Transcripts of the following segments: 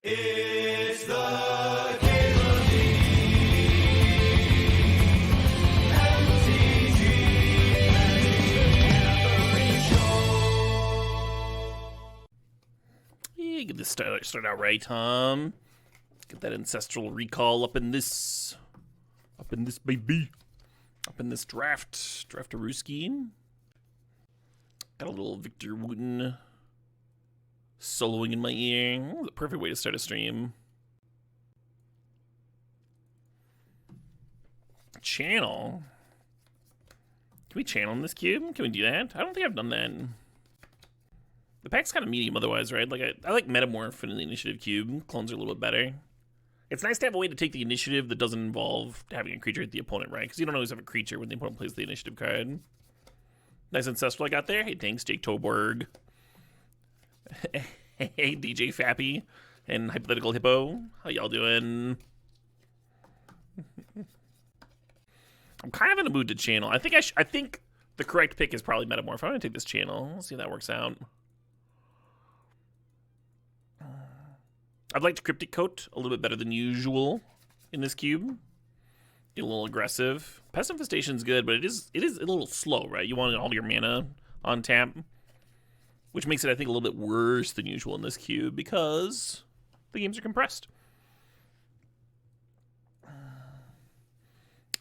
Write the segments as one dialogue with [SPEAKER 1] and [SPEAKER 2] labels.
[SPEAKER 1] It's the Game of the
[SPEAKER 2] Yeah, get this start out right, Get that ancestral recall up in this baby, up in this draftaroo scheme. Got a little Victor Wooten soloing in my ear. The perfect way to start a stream. Channel. Can we channel in this cube? Can we do that? I don't think I've done that. The pack's kind of medium otherwise, right? Like I like Metamorph in the initiative cube. Clones are a little bit better. It's nice to have a way to take the initiative that doesn't involve having a creature hit the opponent, right? Because you don't always have a creature when the opponent plays the initiative card. Nice ancestral I got there. Hey, thanks, Jake Toberg. Hey, DJ Fappy and Hypothetical Hippo. How y'all doing? I'm kind of in a mood to channel. I think the correct pick is probably Metamorph. I'm gonna take this channel. Let's see if that works out. I'd like to Cryptic Coat a little bit better than usual in this cube. Get a little aggressive. Pest Infestation's good, but it is a little slow, right? You want all your mana on tap, which makes it, I think, a little bit worse than usual in this cube because the games are compressed.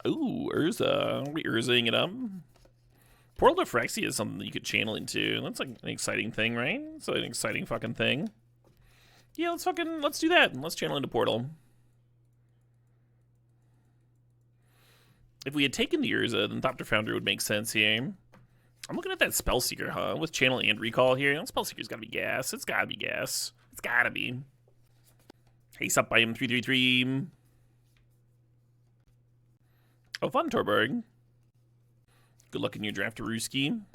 [SPEAKER 2] Ooh, Urza. Are we Urzaing it up? Portal to Phyrexia is something that you could channel into. That's like an exciting thing, right? It's an exciting fucking thing. Yeah, let's do that. Let's channel into Portal. If we had taken the Urza, then Thopter Founder would make sense here. I'm looking at that Spellseeker, huh? With channel and recall here. That Spellseeker's gotta be gas. It's gotta be gas. It's gotta be. Haste up by him 333. Oh, fun, Torberg. Good luck in your draftaroo scheme.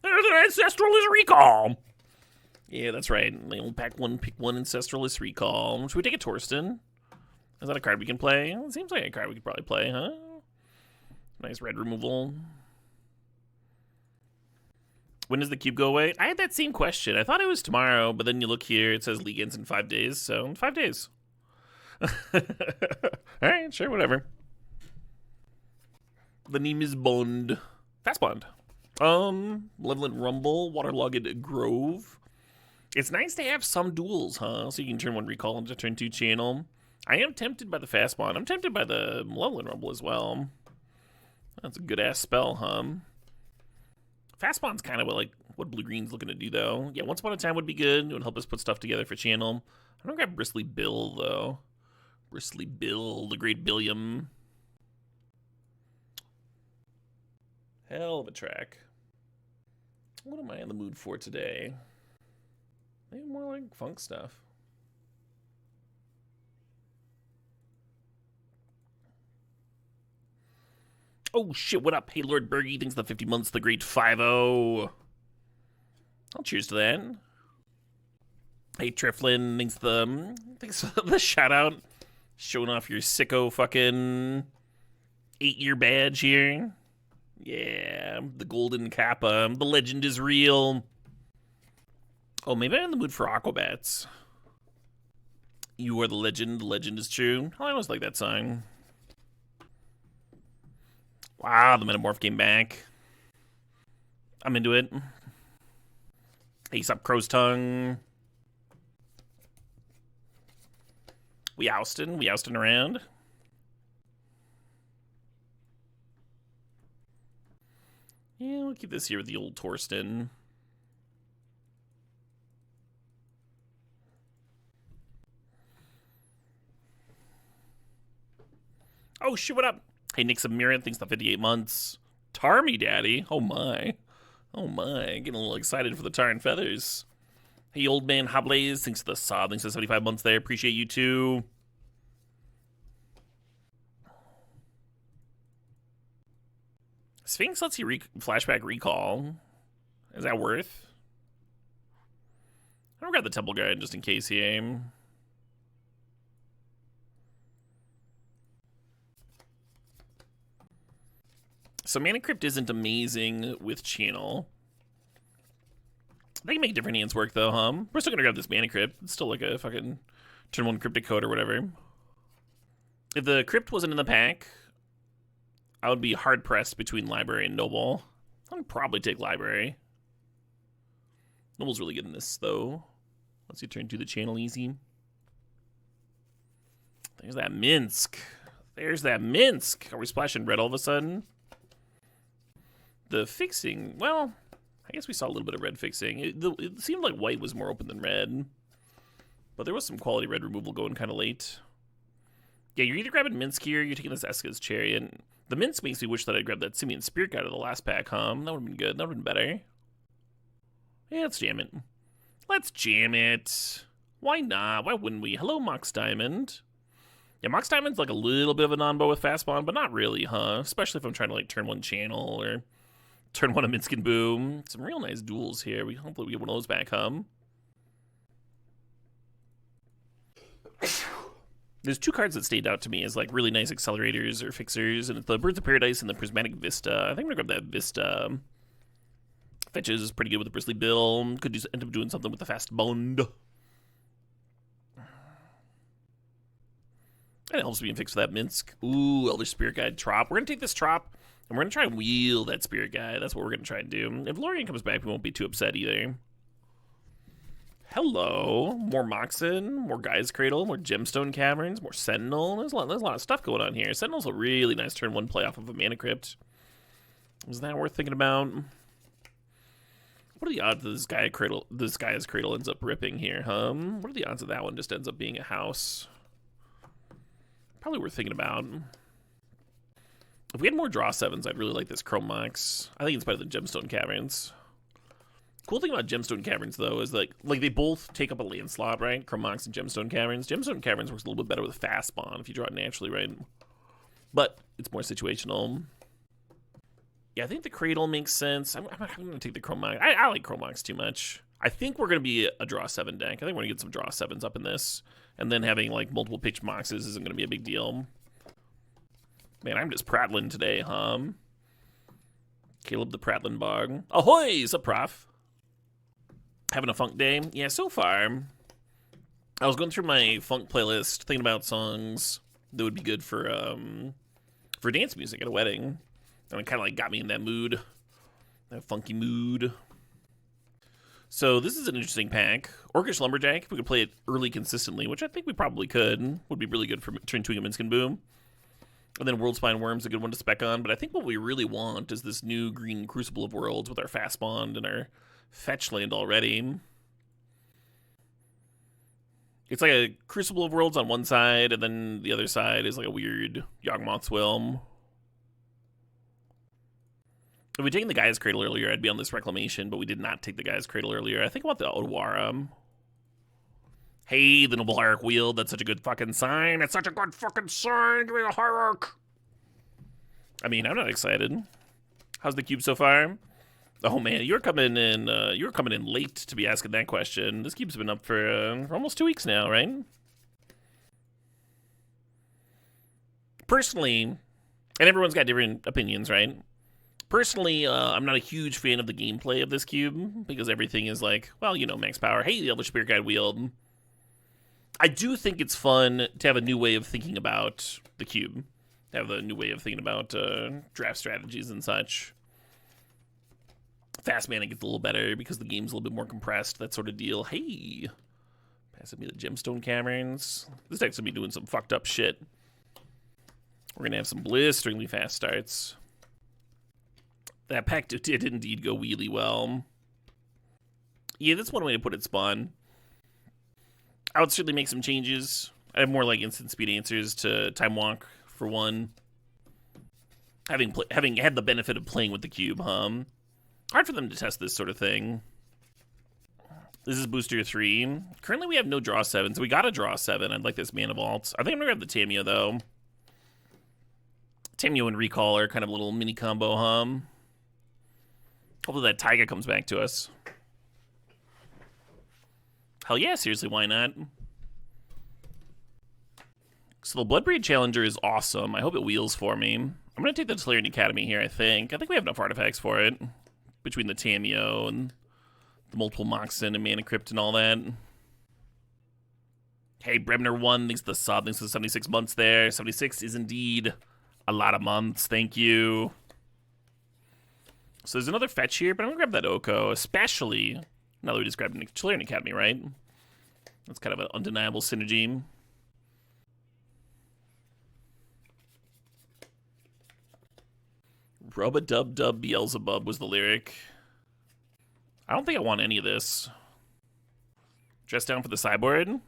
[SPEAKER 2] There's an Ancestralist Recall! Yeah, that's right. We'll pack one, pick one Ancestralist Recall. Should we take a Torsten? Is that a card we can play? It seems like a card we could probably play, huh? Nice red removal. When does the cube go away? I had that same question. I thought it was tomorrow, but then you look here, it says League ends in 5 days, so 5 days. Alright, sure, whatever. The name is Bond. Fast Bond. Malevolent Rumble, Waterlogged Grove. It's nice to have some duels, huh? So you can turn one recall into turn 2 channel. I am tempted by the Fast Bond. I'm tempted by the Malevolent Rumble as well. That's a good-ass spell, huh? Fast Bond's kind of what blue-green's looking to do, though. Yeah, Once Upon a Time would be good. It would help us put stuff together for channel. I'm gonna grab Bristly Bill, though. Bristly Bill, the Great Billiam. Hell of a track. What am I in the mood for today? Maybe more like funk stuff. Oh shit, what up? Hey, Lord Bergie, thanks for the 50 months, the great 5-0. I'll cheers to that. Hey, Triflin, thanks for the shout out. Showing off your sicko fucking 8-year badge here. Yeah, the golden kappa. The legend is real. Oh, maybe I'm in the mood for Aquabats. You are the legend is true. I always like that song. Wow, the Metamorph came back. I'm into it. Ace up Crow's Tongue. We ousting around. Yeah, we'll keep this here with the old Torsten. Oh shit, what up? Hey, Nick Submirant, thanks for 58 months. Tar me, daddy. Oh my. Oh my. Getting a little excited for the tar and feathers. Hey, old man Hoblaze, thanks for the sub. Thanks for 75 months there. Appreciate you too. Sphinx lets you flashback recall. Is that worth? I'm gonna grab the Temple Guide just in case he aim. So Mana Crypt isn't amazing with channel. They can make different hands work, though, huh? We're still gonna grab this Mana Crypt. It's still like a fucking turn 1 Cryptic Code or whatever. If the Crypt wasn't in the pack, I would be hard-pressed between Library and Noble. I'd probably take Library. Noble's really good in this, though. Let's see, turn 2 the channel easy. There's that Minsk. There's that Minsk. Are we splashing red all of a sudden? The fixing, well, I guess we saw a little bit of red fixing. It seemed like white was more open than red. But there was some quality red removal going kind of late. Yeah, you're either grabbing Minsk here, or you're taking this Eska's Chariot. The Minsk makes me wish that I'd grabbed that Simian Spirit Guide of the last pack, huh? That would have been good. That would have been better. Yeah, let's jam it. Let's jam it. Why not? Why wouldn't we? Hello, Mox Diamond. Yeah, Mox Diamond's like a little bit of a non-bow with fast spawn, but not really, huh? Especially if I'm trying to like turn 1 channel or turn 1 a Minsk and Boom. Some real nice duels here. Hopefully we get one of those back, huh? There's 2 cards that stayed out to me as like really nice accelerators or fixers, and it's the Birds of Paradise and the Prismatic Vista. I think I'm gonna grab that Vista. Fetches is pretty good with the Bristly Bill. Could end up doing something with the Fast Bond. And it helps being fixed with that Minsk. Ooh, Elder Spirit Guide Trop. We're gonna take this Trop, and we're gonna try and wheel that Spirit Guide. That's what we're gonna try and do. If Lorien comes back, we won't be too upset either. Hello. More Moxen, more Gaia's Cradle, more Gemstone Caverns, more Sentinel. There's a lot of stuff going on here. Sentinel's a really nice turn 1 play off of a Mana Crypt. Is that worth thinking about? What are the odds that this Gaia's Cradle ends up ripping here, huh? What are the odds that that one just ends up being a house? Probably worth thinking about. If we had more draw 7s, I'd really like this Chrome Mox. I think it's better than Gemstone Caverns. Cool thing about Gemstone Caverns, though, is like they both take up a land slot, right? Chrome Mox and Gemstone Caverns. Gemstone Caverns works a little bit better with fast spawn if you draw it naturally, right? But it's more situational. Yeah, I think the Cradle makes sense. I'm going to take the Chrome Mox. I like Chrome Mox too much. I think we're going to be a draw 7 deck. I think we're going to get some draw 7s up in this. And then having like multiple pitch Moxes isn't going to be a big deal. Man, I'm just prattling today, huh? Caleb the Prattling Bog. Ahoy! Sup, Prof? Having a funk day? Yeah, so far. I was going through my funk playlist, thinking about songs that would be good for dance music at a wedding. And it kind of like got me in that mood. That funky mood. So this is an interesting pack. Orcish Lumberjack, if we could play it early consistently, which I think we probably could, would be really good for turn 2 Minsk and Boom. And then Worldspine Worm's a good one to spec on, but I think what we really want is this new green Crucible of Worlds with our fast bond and our fetch land already. It's like a Crucible of Worlds on one side, and then the other side is like a weird Yawgmoth's Will. If we'd taken the Gaia's Cradle earlier, I'd be on this Reclamation, but we did not take the Gaia's Cradle earlier. I think about the Odawara. Hey, the Noble Hierarch Wheel. That's such a good fucking sign. It's such a good fucking sign. Give me the Hierarch. I mean, I'm not excited. How's the cube so far? Oh man, you're coming in late to be asking that question. This cube's been up for almost 2 weeks now, right? Personally, and everyone's got different opinions, right? Personally, I'm not a huge fan of the gameplay of this cube because everything is like, well, you know, max power. Hey, the Elder Spirit Guide Wield. I do think it's fun to have a new way of thinking about the cube. To have a new way of thinking about draft strategies and such. Fast mana gets a little better because the game's a little bit more compressed, that sort of deal. Hey, passing me the Gemstone Caverns. This deck's gonna be doing some fucked up shit. We're gonna have some blisteringly fast starts. That pack did indeed go really well. Yeah, that's one way to put it, Spawn. I would certainly make some changes. I have more like instant speed answers to Time Walk, for one. Having had the benefit of playing with the cube, hard for them to test this sort of thing. This is Booster 3. Currently we have no draw 7, so we gotta draw 7. I'd like this Mana Vault. I think I'm gonna grab the Tamiyo, though. Tamiyo and Recall are kind of a little mini combo, Hopefully that Taiga comes back to us. Hell yeah, seriously, why not? So the Bloodbraid Challenger is awesome. I hope it wheels for me. I'm going to take the Tolarian Academy here, I think. I think we have enough artifacts for it. Between the Tamiyo and The multiple Moxen and Mana Crypt and all that. Hey, Bremner1 thanks for the sub. Thanks for the 76 months there. 76 is indeed a lot of months. Thank you. So there's another fetch here, but I'm going to grab that Oko, especially now that we just grabbed an Chilerian Academy, right? That's kind of an undeniable synergy. Rub-a-dub-dub Beelzebub was the lyric. I don't think I want any of this. Dress down for the sideboard.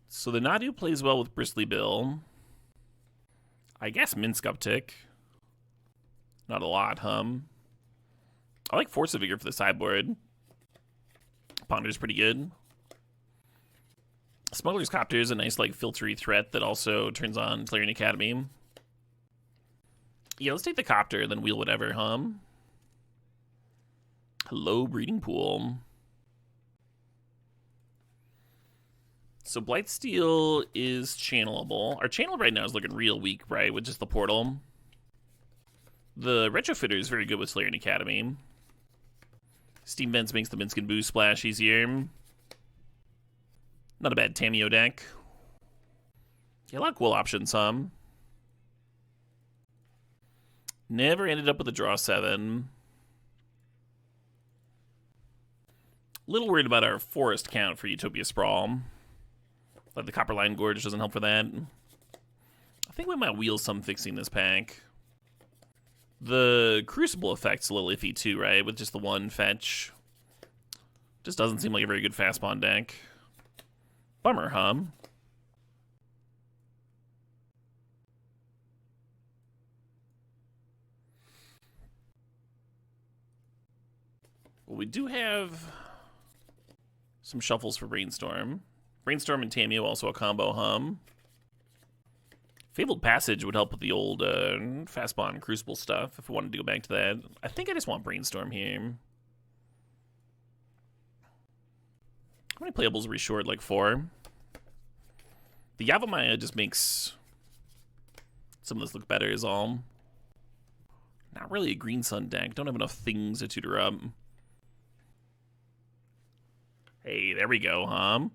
[SPEAKER 2] So the Nadu plays well with Bristly Bill. I guess Minsk uptick. Not a lot, I like Force of Vigor for the sideboard. Ponder's pretty good. Smuggler's Copter is a nice, like, filtery threat that also turns on Chilerian Academy. Yeah, let's take the Copter, then wheel whatever, Hello, Breeding Pool. So Blightsteel is channelable. Our channel right now is looking real weak, right, with just the portal. The Retrofitter is very good with Chilerian Academy. Steam Vents makes the Minsk and Boost splash easier. Not a bad Tamiyo deck. Yeah, a lot of cool options, Never ended up with a draw 7. Little worried about our forest count for Utopia Sprawl. Like the Copperline Gorge doesn't help for that. I think we might wheel some fixing this pack. The Crucible effect's a little iffy too, right? With just the one fetch. Just doesn't seem like a very good fast spawn deck. Bummer, Well, we do have some shuffles for Brainstorm. Brainstorm and Tamiyo also a combo, Fabled Passage would help with the old fast spawn Crucible stuff if we wanted to go back to that. I think I just want Brainstorm here. How many playables are we short? Like 4? The Yavimaya just makes some of this look better is all. Not really a Green Sun deck. Don't have enough things to tutor up. Hey, there we go,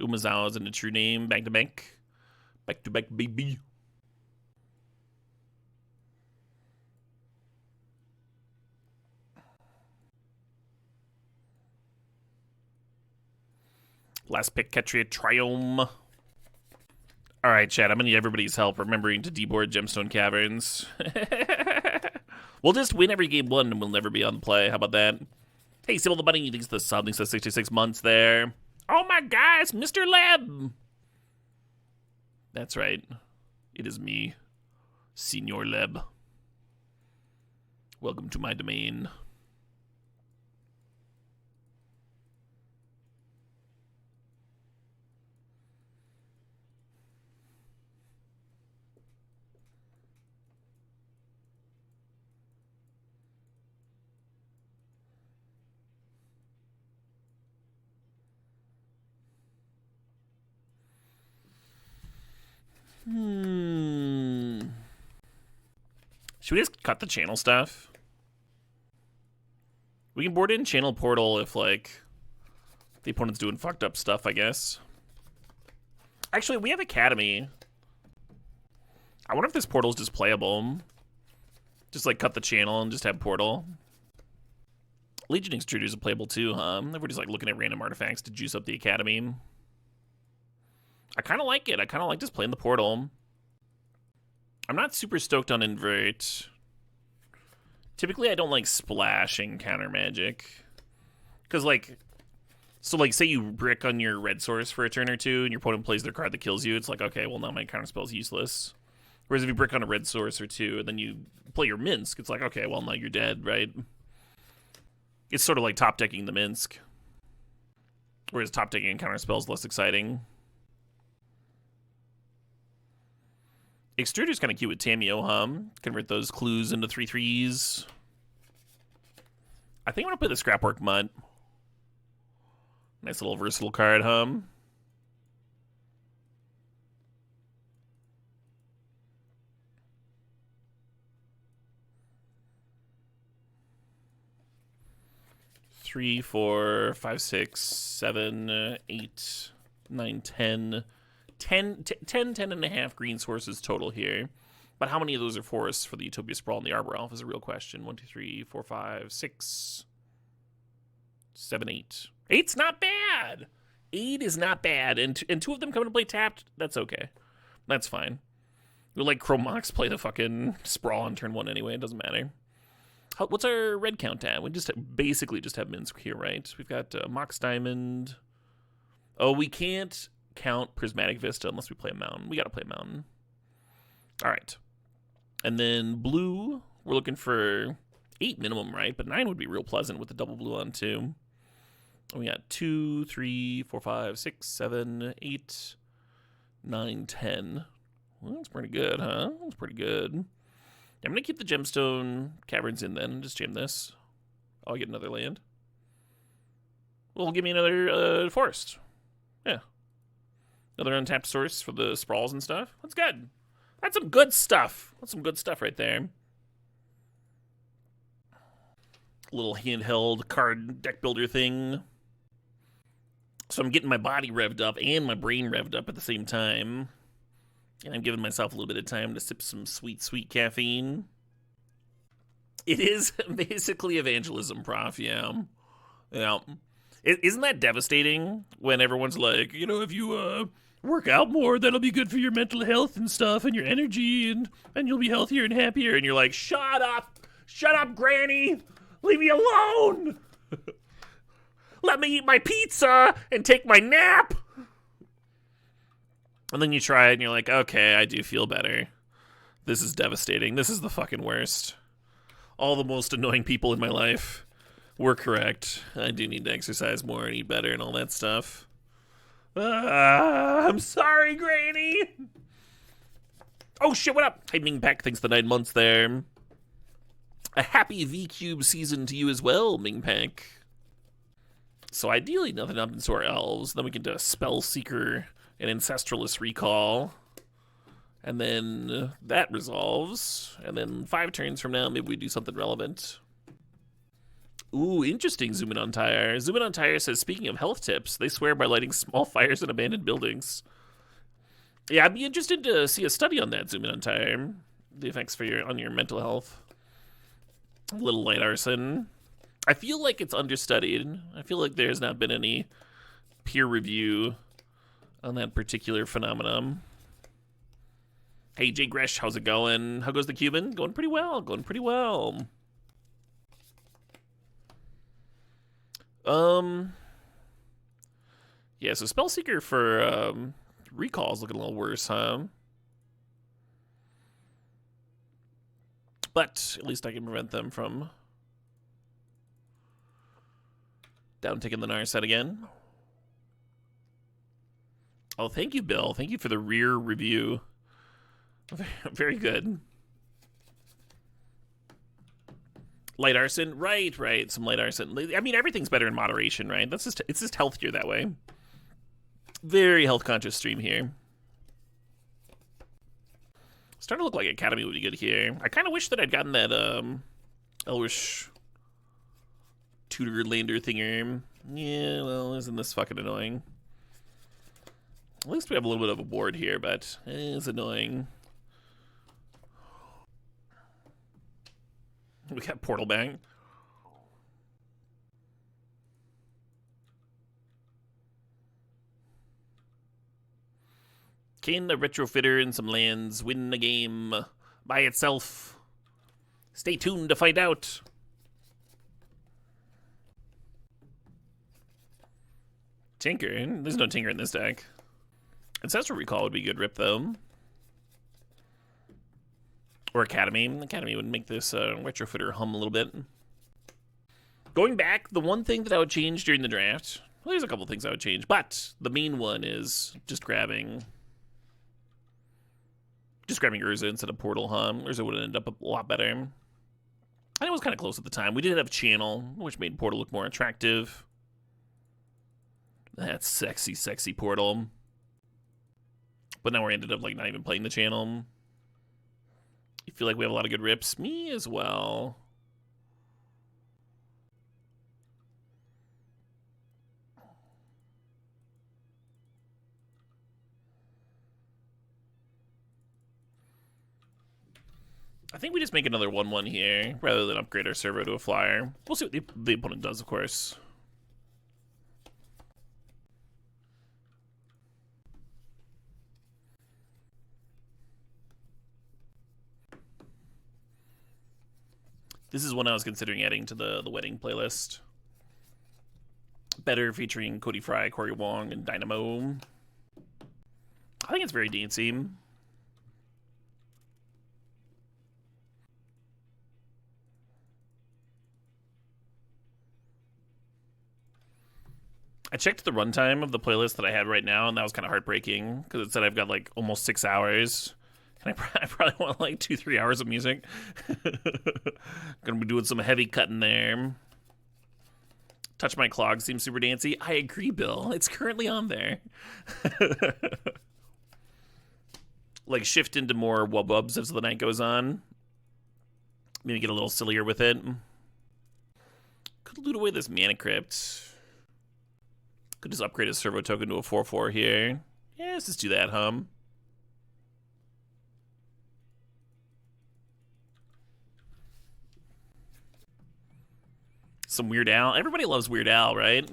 [SPEAKER 2] Umezawa isn't a true name. Back to back. Back to back, baby. Last pick, Ketria Triome. Alright, chat, I'm gonna need everybody's help remembering to deboard Gemstone Caverns. We'll just win every game 1 and we'll never be on the play. How about that? Hey, Sybil the Bunny thinks the sub, thinks the 66 months there. Oh my gosh, Mr. Leb! That's right. It is me, Senior Leb. Welcome to my domain. Should we just cut the channel stuff? We can board in channel portal if, like, the opponent's doing fucked up stuff, I guess. Actually, we have Academy. I wonder if this portal's just playable. Just, like, cut the channel and just have portal. Legion Extruder's are playable too, Everybody's, like, looking at random artifacts to juice up the Academy. I kind of like it. I kind of like just playing the portal. I'm not super stoked on invert. Typically, I don't like splashing counter magic. Because, like, so, like, say you brick on your red source for a turn or two, and your opponent plays their card that kills you, it's like, okay, well, now my counter spell's useless. Whereas if you brick on a red source or two, and then you play your Minsk, it's like, okay, well, now you're dead, right? It's sort of like top-decking the Minsk. Whereas top-decking and counter spells less exciting. Extruder's kind of cute with Tamiyo, Convert those clues into 3/3s. I think I'm going to play the Scrapwork Mutt. Nice little versatile card, 3, 4, 5, 6, 7, 8, 9, 10. 10 and a half green sources total here. But how many of those are forests for the Utopia Sprawl and the Arbor Elf is a real question. 1, 2, 3, 4, 5, 6, 7, 8. 8's not bad. 8 is not bad. And 2 of them coming to play tapped, that's okay. That's fine. We'll like Chromox play the fucking Sprawl on turn 1 anyway. It doesn't matter. What's our red count at? We just basically just have Minsk here, right? We've got Mox Diamond. Oh, we can't count Prismatic Vista unless we play a mountain. We got to play a mountain. All right. And then blue, we're looking for 8 minimum, right? But 9 would be real pleasant with the double blue on 2. We got 2, 3, 4, 5, 6, 7, 8, 9, 10. Well, that's pretty good, huh? That's pretty good. I'm going to keep the Gemstone Caverns in then and just jam this. Oh, I get another land. Well, give me another forest. Yeah. Another untapped source for the Sprawls and stuff. That's good. That's some good stuff. That's some good stuff right there. Little handheld card deck builder thing. So I'm getting my body revved up and my brain revved up at the same time. And I'm giving myself a little bit of time to sip some sweet, sweet caffeine. It is basically evangelism, Prof, yeah. Yeah. Isn't that devastating when everyone's like, you know, if you work out more, that'll be good for your mental health and stuff and your energy and you'll be healthier and happier. And you're like, shut up, Granny, leave me alone. Let me eat my pizza and take my nap. And then you try it and you're like, okay, I do feel better. This is devastating. This is the fucking worst. All the most annoying people in my life were correct. I do need to exercise more and eat better and all that stuff. I'm sorry, Granny. Oh shit, what up? Hey, Ming Pack, thanks for the 9 months there. A happy V-Cube season to you as well, Ming Pack. So ideally, nothing happens to our elves. Then we can do a Spell Seeker and Ancestralist Recall. And then that resolves. And then 5 turns from now, maybe we do something relevant. Ooh, interesting, Zoom In on Tire. Zoom In on Tire says, speaking of health tips, they swear by lighting small fires in abandoned buildings. Yeah, I'd be interested to see a study on that, Zoom In on Tire. The effects on your mental health. A little light arson. I feel like it's understudied. I feel like there's not been any peer review on that particular phenomenon. Hey, Jay Gresh, how's it going? How goes the Cuban? Going pretty well, going pretty well. Yeah, so Spellseeker for recall is looking a little worse, huh? But at least I can prevent them from down taking the Narset again. Oh, thank you, Bill. Thank you for the rear review. Very good. Light arson, right. Some light arson. I mean, everything's better in moderation, right? It's just healthier that way. Very health conscious stream here. Starting to look like Academy would be good here. I kind of wish that I'd gotten that Elvish tutor lander thinger. Yeah, well, isn't this fucking annoying? At least we have a little bit of a board here, but it's annoying. We got Portal Bang. Can a retrofitter and some lands win the game by itself? Stay tuned to find out. Tinker? There's no Tinker in this deck. Ancestral Recall would be a good rip, though. Or Academy. Academy would make this retrofitter hum a little bit. Going back, the one thing that I would change during the draft, well, there's a couple things I would change, but the main one is just grabbing Urza instead of Portal, huh? Urza would end up a lot better. And it was kind of close at the time. We did have Channel, which made Portal look more attractive. That's sexy, sexy Portal. But now we ended up like not even playing the Channel. You feel like we have a lot of good rips? Me as well. I think we just make another 1/1 here, rather than upgrade our servo to a flyer. We'll see what the opponent does, of course. This is one I was considering adding to the wedding playlist. Better featuring Cody Fry, Corey Wong, and Dynamo. I think it's very dancey. I checked the runtime of the playlist that I had right now, and that was kind of heartbreaking because it said I've got like almost 6 hours. And I probably want like 2-3 hours of music. Gonna be doing some heavy cutting there. Touch My Clog seems super dancey. I agree, Bill. It's currently on there. Like shift into more wub-wubs as the night goes on. Maybe get a little sillier with it. Could loot away this Mana Crypt. Could just upgrade his servo token to a 4/4 here. Yeah, let's just do that, hum. Some Weird Al. Everybody loves Weird Al, right?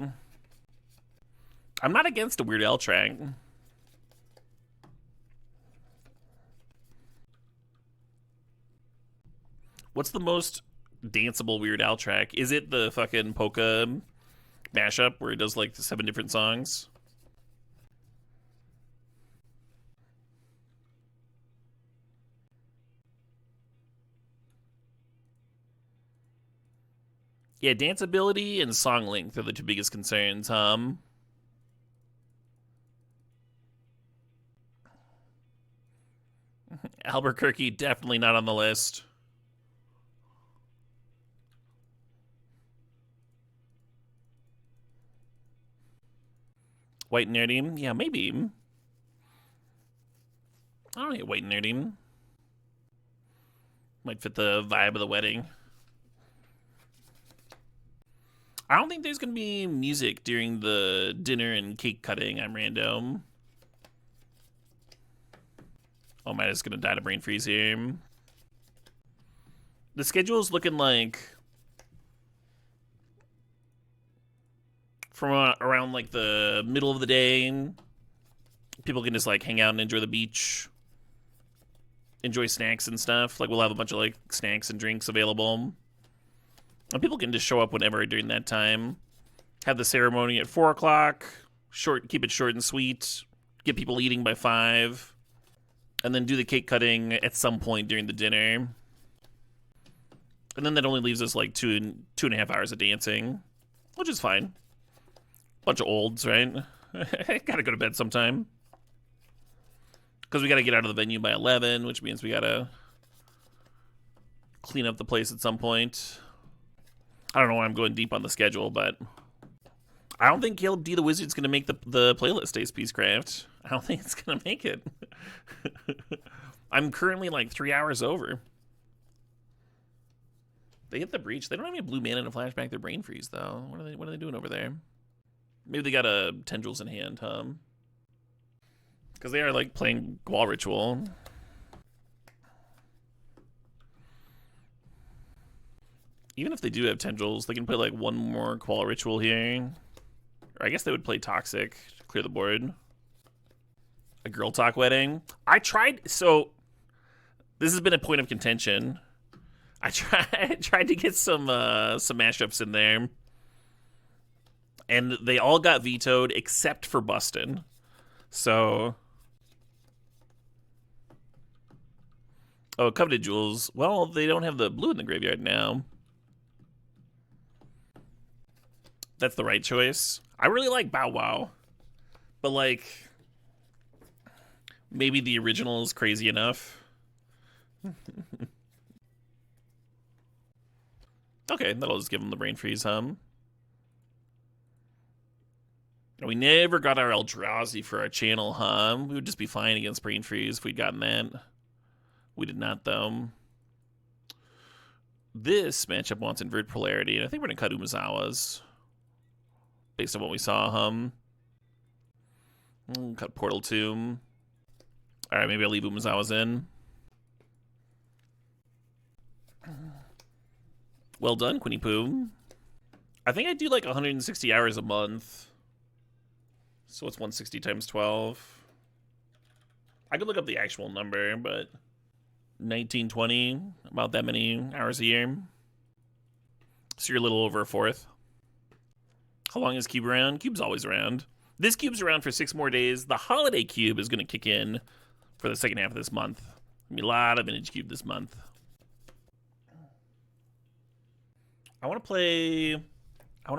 [SPEAKER 2] I'm not against a Weird Al track. What's the most danceable Weird Al track? Is it the fucking polka mashup where it does like 7 different songs? Yeah, danceability and song length are the 2 biggest concerns, Albuquerque, definitely not on the list. White Nerdy? Yeah, maybe. I don't hate White Nerdy. Might fit the vibe of the wedding. I don't think there's going to be music during the dinner and cake cutting. I'm random. Oh, am I just going to die to brain freeze here? The schedule's looking like from around like the middle of the day, people can just like hang out and enjoy the beach, enjoy snacks and stuff. Like we'll have a bunch of like snacks and drinks available. And people can just show up whenever during that time. Have the ceremony at 4 o'clock. Keep it short and sweet. Get people eating by 5. And then do the cake cutting at some point during the dinner. And then that only leaves us like 2.5 hours of dancing, which is fine. Bunch of olds, right? Gotta go to bed sometime. Because we gotta get out of the venue by 11, which means we gotta clean up the place at some point. I don't know why I'm going deep on the schedule, but I don't think Caleb D. the Wizard's going to make the playlist, Ace Peacecraft. I don't think it's going to make it. I'm currently like 3 hours over. They hit the breach. They don't have any blue mana to flashback their brain freeze, though. What are they doing over there? Maybe they got a tendrils in hand, because they are like playing Gwal Ritual. Even if they do have tendrils, they can play like one more Qual Ritual here. Or I guess they would play Toxic to clear the board. A Girl Talk Wedding. I tried, so this has been a point of contention. I tried to get some mashups in there. And they all got vetoed except for Bustin'. So. Oh, Coveted Jewels. Well, they don't have the blue in the graveyard now. That's the right choice. I really like Bow Wow. But, like, maybe the original is crazy enough. Okay, that'll just give him the brain freeze, We never got our Eldrazi for our channel, We would just be fine against brain freeze if we'd gotten that. We did not, though. This matchup wants invert polarity, and I think we're going to cut Umazawa's. Based on what we saw, Cut Portal Tomb. Alright, maybe I'll leave Umazawa's in. Well done, Quinny Poo. I think I do like 160 hours a month. So what's 160 times 12? I could look up the actual number, but 1920, about that many hours a year. So you're a little over a fourth. How long is Cube around? Cube's always around. This Cube's around for 6 more days. The Holiday Cube is going to kick in for the second half of this month. Gonna be a lot of Vintage Cube this month. I want to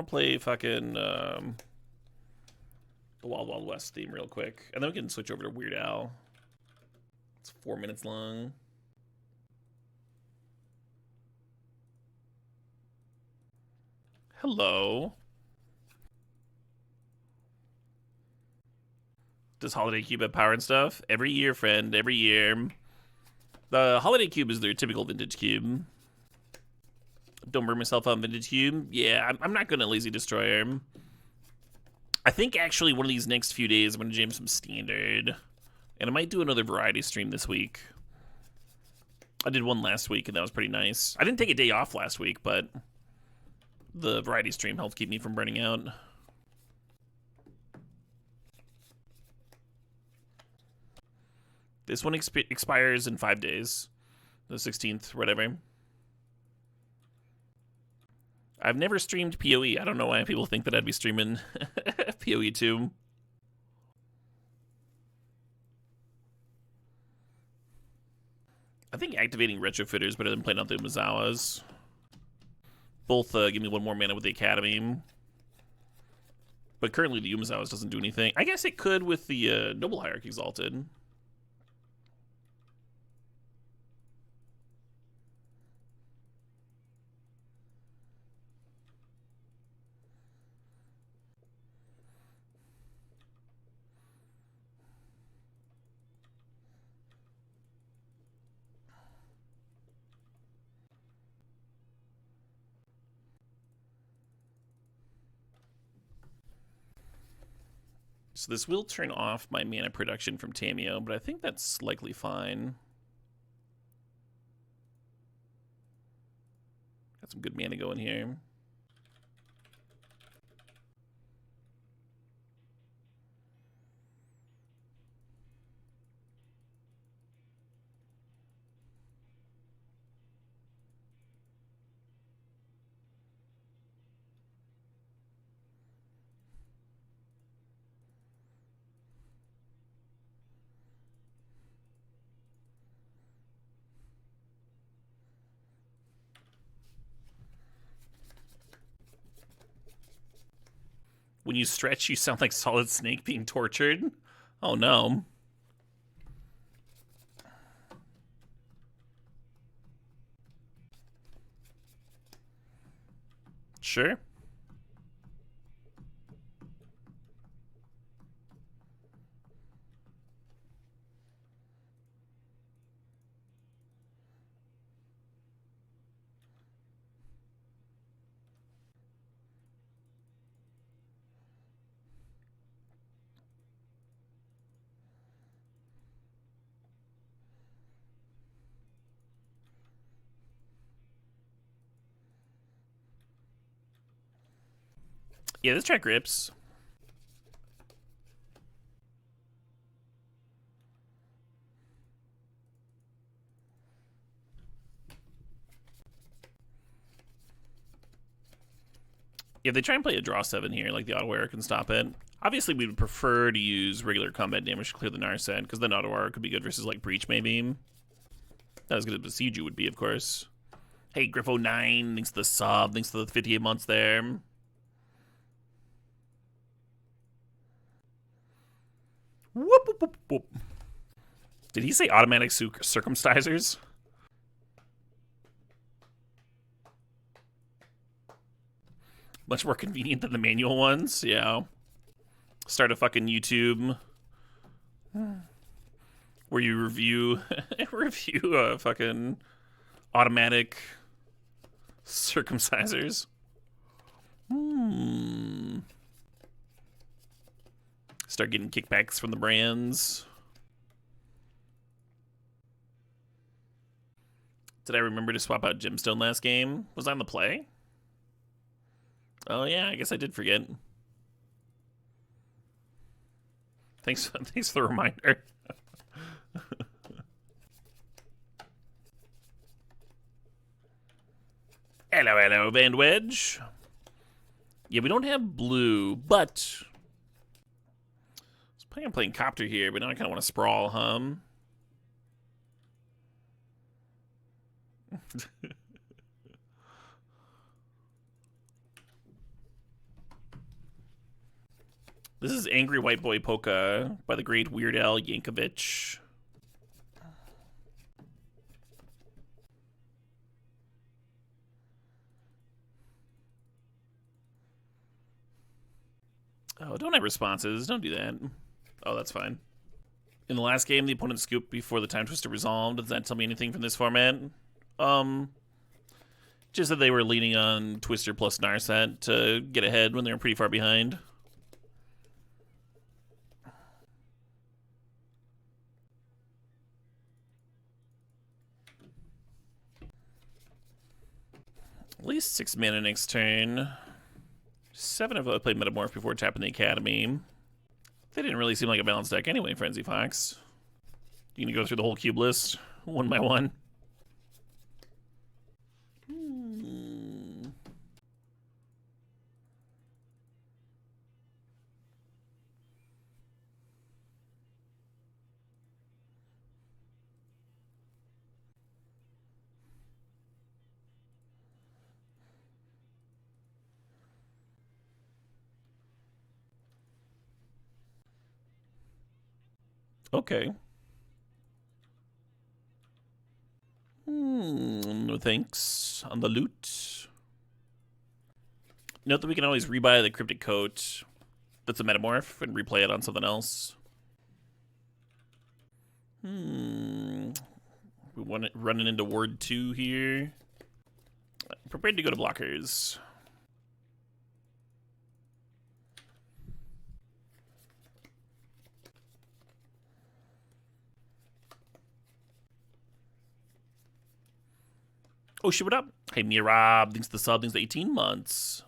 [SPEAKER 2] play fucking the Wild Wild West theme real quick, and then we can switch over to Weird Al. It's 4 minutes long. Hello. Does Holiday Cube have power and stuff? Every year, friend, every year. The Holiday Cube is their typical Vintage Cube. Don't burn myself on Vintage Cube. Yeah, I'm not going to Lazy Destroyer. I think actually one of these next few days I'm going to jam some Standard. And I might do another variety stream this week. I did one last week and that was pretty nice. I didn't take a day off last week, but the variety stream helped keep me from burning out. This one expires in 5 days. The 16th, whatever. I've never streamed PoE. I don't know why people think that I'd be streaming PoE 2. I think activating Retrofitter is better than playing out the Umezawas. Both give me 1 more mana with the Academy. But currently the Umezawas doesn't do anything. I guess it could with the Noble Hierarch Exalted. So this will turn off my mana production from Tameo, but I think that's likely fine. Got some good mana going here. When you stretch, you sound like Solid Snake being tortured. Oh no. Sure. Yeah, this track rips. Yeah, if they try and play a draw 7 here, like the auto-arrow can stop it. Obviously, we would prefer to use regular combat damage to clear the Narset, because then auto-arrow could be good versus, like, Breach, maybe. Not as good as Besiege would be, of course. Hey, Griffo9, thanks to the sub, thanks to the 58 months there. Whoop, whoop, whoop, whoop. Did he say automatic circumcisers? Much more convenient than the manual ones, yeah. Start a fucking YouTube where you review fucking automatic circumcisers. Start getting kickbacks from the brands. Did I remember to swap out Gemstone last game? Was I on the play? Oh yeah, I guess I did forget. Thanks for the reminder. Hello, Band Wedge. Yeah, we don't have blue, but I was planning on playing Copter here, but now I kind of want to sprawl, This is Angry White Boy Polka by the great Weird Al Yankovic. Oh, don't have responses. Don't do that. Oh, that's fine. In the last game, the opponent scooped before the time twister resolved. Does that tell me anything from this format? Just that they were leaning on Twister plus Narset to get ahead when they were pretty far behind. At least 6 mana next turn. 7 of us played Metamorph before tapping the Academy. They didn't really seem like a balanced deck anyway, Frenzy Fox. You gonna go through the whole cube list, one by one? Okay. No thanks on the loot. Note that we can always rebuy the Cryptic Coat that's a Metamorph and replay it on something else. We want it running into Ward 2 here. Prepared to go to blockers. Oh shit, what up? Hey, Mirab, thanks to the sub, thanks to 18 months.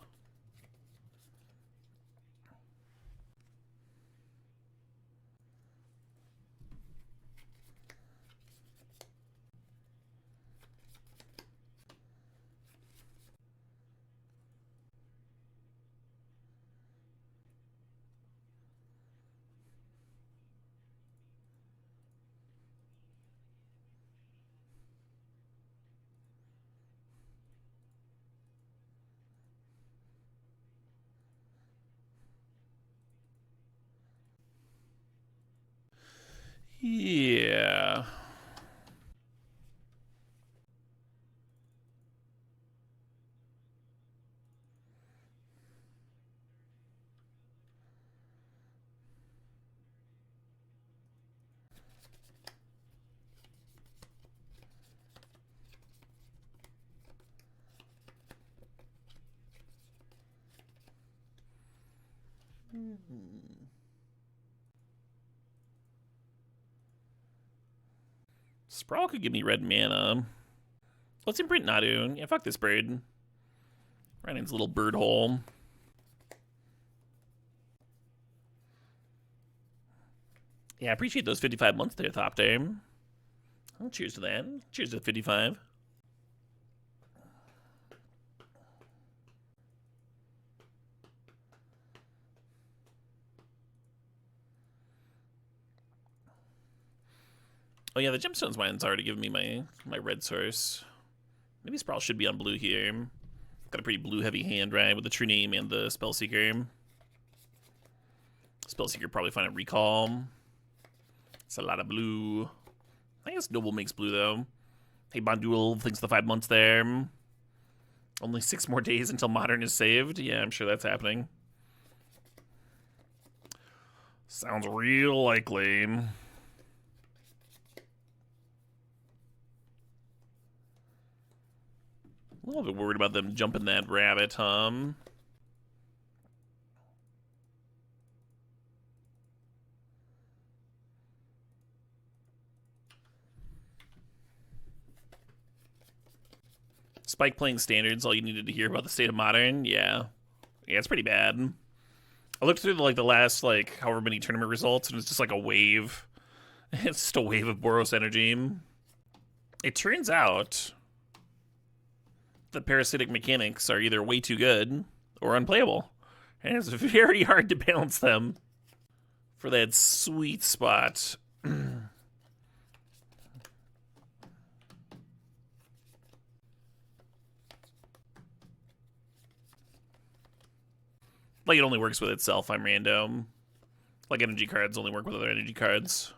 [SPEAKER 2] Yeah. Sprawl could give me red mana. Let's imprint Nadu. Yeah, fuck this bird. Right in his little bird hole. Yeah, I appreciate those 55 months there, Thopter. Well, cheers to that. Cheers to 55. Oh yeah, the Gemstones mine's already given me my red source. Maybe Sprawl should be on blue here. Got a pretty blue-heavy hand, right, with the True Name and the Spellseeker. Spellseeker probably find a Recall. It's a lot of blue. I guess Noble makes blue, though. Hey, Bondul thinks the 5 months there. Only 6 more days until Modern is saved. Yeah, I'm sure that's happening. Sounds real likely. A little bit worried about them jumping that rabbit, Spike playing standards, all you needed to hear about the state of Modern? Yeah. Yeah, it's pretty bad. I looked through the last, however many tournament results, and it's just like a wave. It's just a wave of Boros energy. It turns out the parasitic mechanics are either way too good or unplayable. And it's very hard to balance them for that sweet spot. It only works with itself, I'm random. Energy cards only work with other energy cards.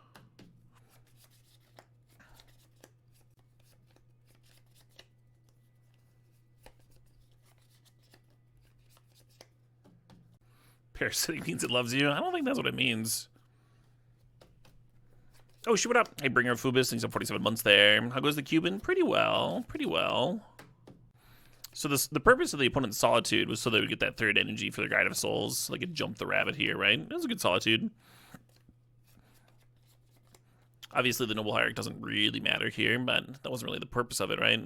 [SPEAKER 2] Parasitic means it loves you? I don't think that's what it means. Oh, shoot, what up? Hey, Bringer of Phubis, thanks for 47 months there. How goes the Cuban? Pretty well, pretty well. So the purpose of the opponent's Solitude was so they would get that third energy for their Guide of Souls. So they could jump the rabbit here, right? It was a good Solitude. Obviously, the Noble Hierarch doesn't really matter here, but that wasn't really the purpose of it, right?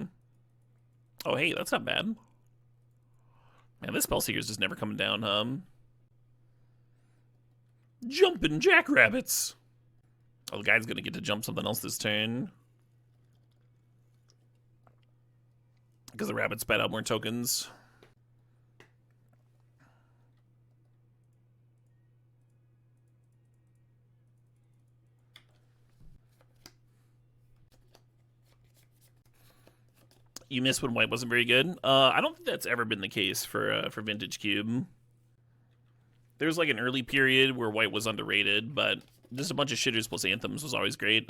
[SPEAKER 2] Oh, hey, that's not bad. Man, this Spellseeker's just never coming down, Jumpin' jackrabbits! Oh, the guy's gonna get to jump something else this turn. Because the rabbit spat out more tokens. You missed when white wasn't very good? I don't think that's ever been the case for Vintage Cube. There was an early period where white was underrated, but just a bunch of shitters plus anthems was always great.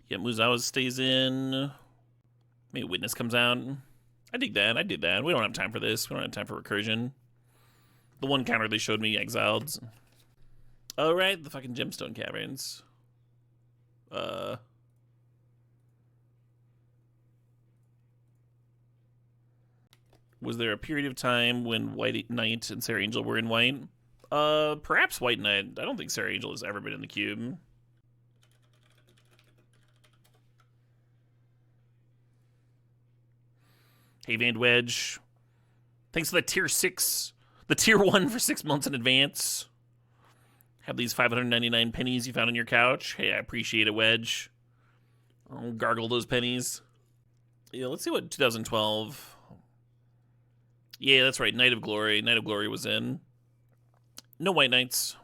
[SPEAKER 2] Yeah, Muzawa stays in. Maybe Witness comes out. I dig that. I did that. We don't have time for this. We don't have time for recursion. The one counter they showed me, Exiled. Oh, right. The fucking Gemstone Caverns. Was there a period of time when White Knight and Sarah Angel were in white? Perhaps White Knight. I don't think Sarah Angel has ever been in the cube. Hey, Van Wedge. Thanks for the tier 6. The tier 1 for 6 months in advance. Have these 599 pennies you found on your couch. Hey, I appreciate it, Wedge. I'll gargle those pennies. Yeah, let's see what 2012. Yeah, that's right. Night of Glory. Night of Glory was in. No White Knights.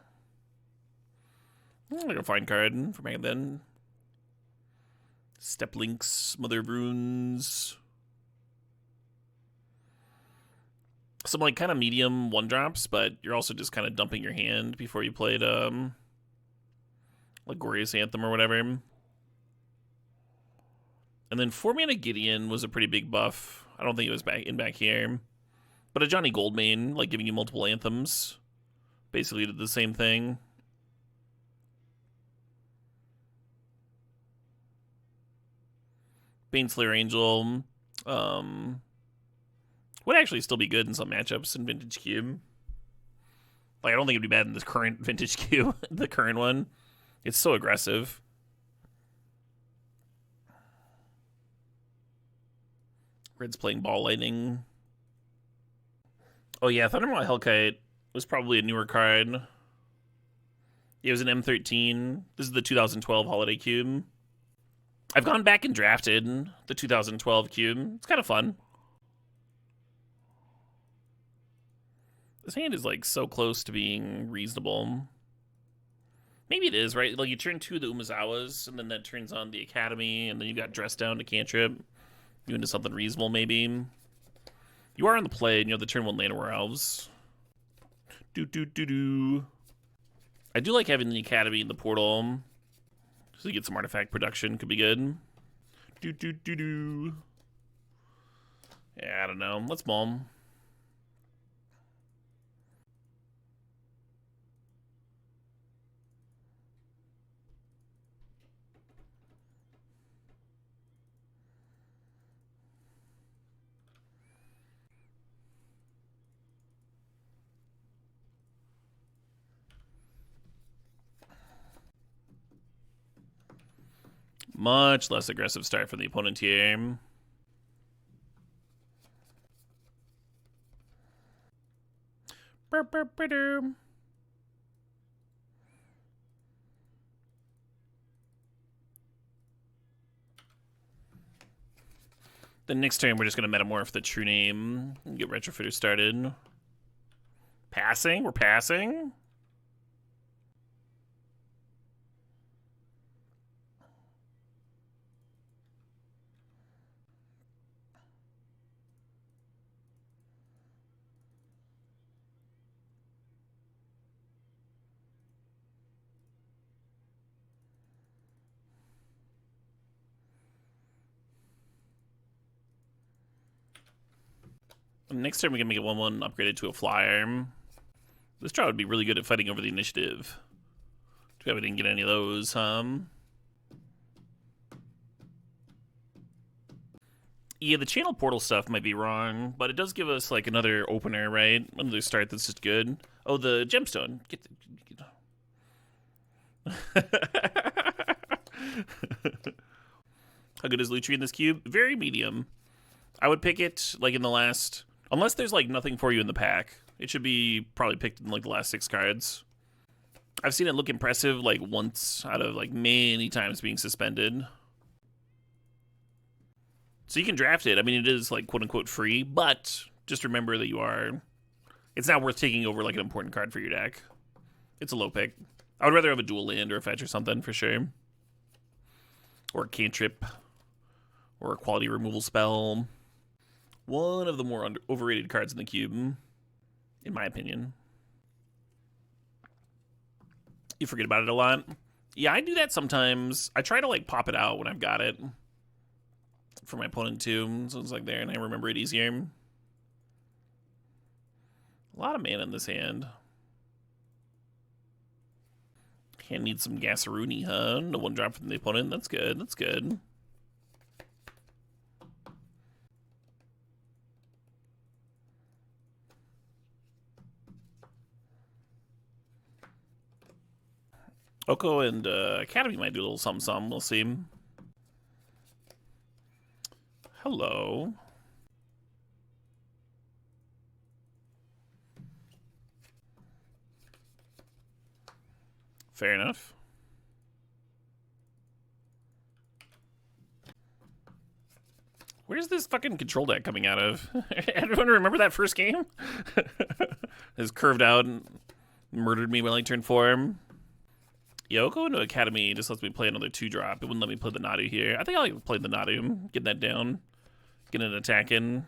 [SPEAKER 2] Like a fine card for back then. Step Links, Mother of Runes. Some kind of medium 1-drops, but you're also just kind of dumping your hand before you played Glorious Anthem or whatever. And then 4-mana Gideon was a pretty big buff. I don't think it was back here. But a Johnny Goldmane, giving you multiple anthems, basically did the same thing. Baneslayer Angel would actually still be good in some matchups in Vintage Cube. I don't think it'd be bad in this current Vintage Cube, the current one. It's so aggressive. Red's playing Ball Lightning. Oh yeah, Thundermaw Hellkite was probably a newer card. It was an M13. This is the 2012 Holiday Cube. I've gone back and drafted the 2012 Cube. It's kind of fun. This hand is so close to being reasonable. Maybe it is, right? You turn 2 of the Umazawas, and then that turns on the Academy, and then you got Dress Down to Cantrip. You into something reasonable, maybe. You are on the play, and you have the turn 1 Llanowar Elves. I I do like having the Academy in the portal. So you get some artifact production. Could be good. Do. Yeah, I don't know. Let's bomb. Much less aggressive start for the opponent here. The next turn, we're just going to metamorph the true name and get Retrofitter started. Passing? We're passing? Next turn, we can make it 1/1 upgraded to a flyer. This draw would be really good at fighting over the initiative. Too bad we didn't get any of those, Yeah, the channel portal stuff might be wrong, but it does give us, like, another opener, right? Another start that's just good. Oh, the gemstone. How good is Lutri in this cube? Very medium. I would pick it, like, in the last... Unless there's, like, nothing for you in the pack. It should be probably picked in, like, the last 6 cards. I've seen it look impressive, like, once out of, like, many times being suspended. So you can draft it. I mean, it is, like, quote-unquote free, but just remember that you are... It's not worth taking over, like, an important card for your deck. It's a low pick. I would rather have a dual land or a fetch or something, for sure. Or a cantrip. Or a quality removal spell. One of the more overrated cards in the cube, in my opinion. You forget about it a lot. Yeah, I do that sometimes. I try to, like, pop it out when I've got it. For my opponent, too. So it's, like, there, and I remember it easier. A lot of mana in this hand. Hand needs some Gasaruni, huh? No one drop from the opponent. That's good. That's good. Oko and Academy might do a little something. We'll see. Hello. Fair enough. Where's this fucking control deck coming out of? Everyone remember that first game? It's curved out and murdered me when I turned 4. Yeah, I'll go into Academy. Just lets me play another 2-drop. It wouldn't let me play the Nadu here. I think I'll play the Nadu. Get that down. Get an attack in.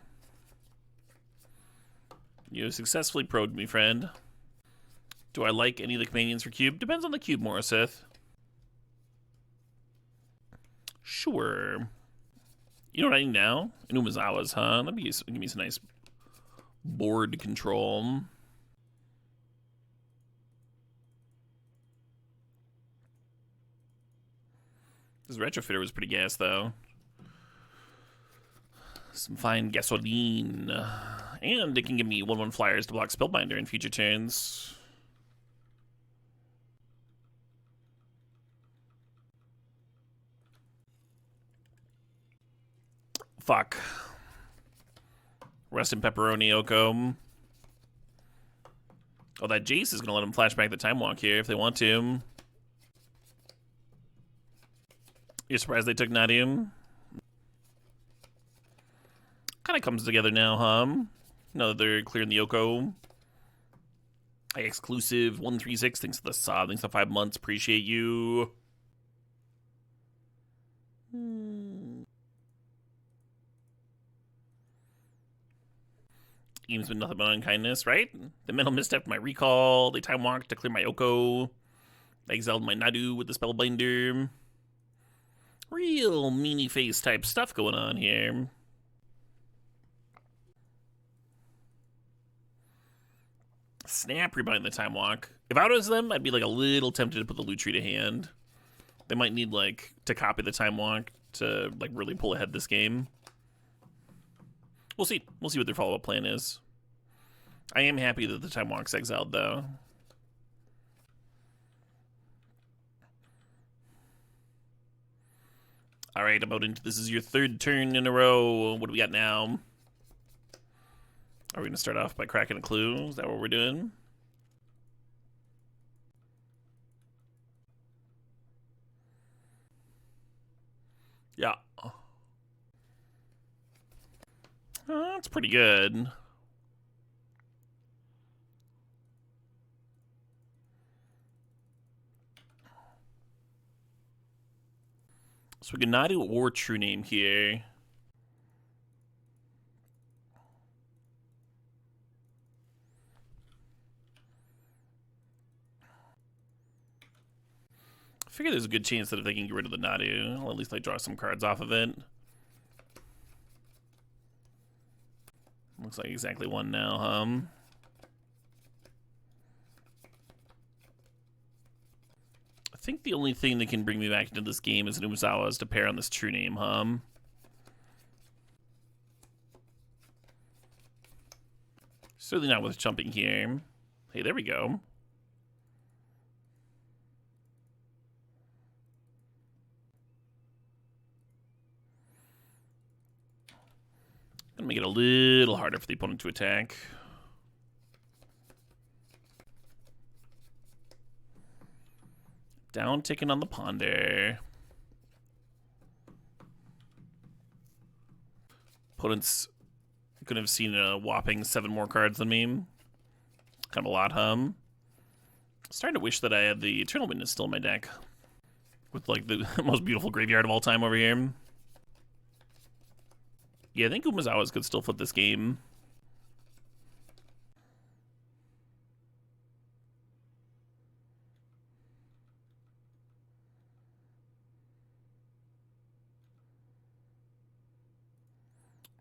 [SPEAKER 2] You have successfully probed me, friend. Do I like any of the companions for cube? Depends on the cube, Morriseth. Sure. You know what I need now? Inumizawas, huh? Let me give me some nice board control. This Retrofitter was pretty gas, though. Some fine gasoline. And it can give me 1/1 flyers to block Spellbinder in future turns. Fuck. Rest in pepperoni, Oko. Oh, that Jace is going to let him flash back the Time Walk here if they want to. You're surprised they took Nadium? Kind of comes together now, huh? Now that they're clearing the Oko. Exclusive 136. Thanks for the sub. Thanks for 5 months. Appreciate you. Aim's been nothing but unkindness, right? The mental misstep, my recall. They time walked to clear my Oko. Exiled my Nadu with the Spellbinder. Real meanie face type stuff going on here. Snap, rebind the Time Walk. If I was them, I'd be like a little tempted to put the Loot Tree to hand. They might need like to copy the Time Walk to like really pull ahead this game. We'll see. We'll see what their follow-up plan is. I am happy that the Time Walk's exiled though. All right, Emotin, this is your third turn in a row. What do we got now? Are we going to start off by cracking a clue? Is that what we're doing? Yeah. That's pretty good. So we can not do or true name here. I figure there's a good chance that if they can get rid of the Nadu, I'll at least like draw some cards off of it. Looks like exactly one now, I think the only thing that can bring me back into this game is an Umezawa's to pair on this true name, Certainly not with jumping here. Hey, there we go. Gonna make it a little harder for the opponent to attack. Down ticking on the Ponder. Opponent's gonna have seen a whopping 7 more cards than me. Kind of a lot, Starting to wish that I had the Eternal Witness still in my deck. With like the most beautiful graveyard of all time over here. Yeah, I think Umezawa's could still flip this game.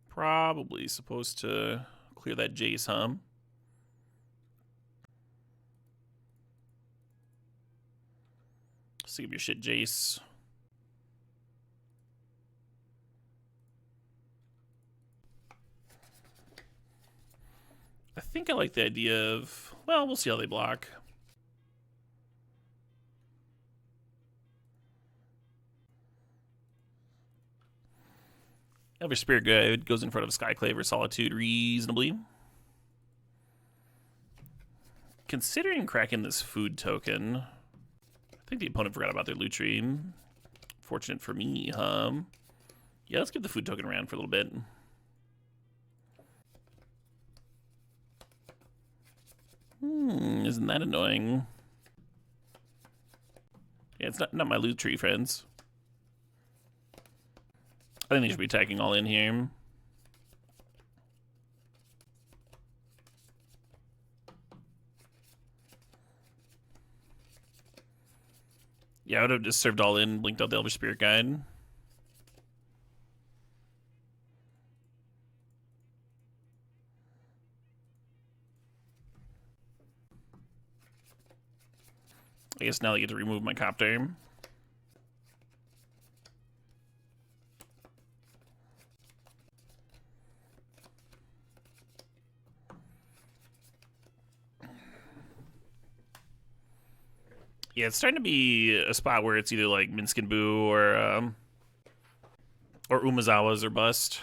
[SPEAKER 2] Probably supposed to clear that Jace, Sick of your shit, Jace. I think I like the idea of, well, we'll see how they block. Elder Spirit Guide goes in front of Skyclave or Solitude reasonably. Considering cracking this food token, I think the opponent forgot about their loot tree. Fortunate for me, Yeah, let's give the food token around for a little bit. Isn't that annoying? Yeah, it's not my loot tree, friends. I think they should be attacking all in here. Yeah, I would have just served all in, blinked out the Elder Spirit Guide. I guess now I get to remove my Copter. Yeah, it's starting to be a spot where it's either like Minskin Boo or Umezawa's or bust.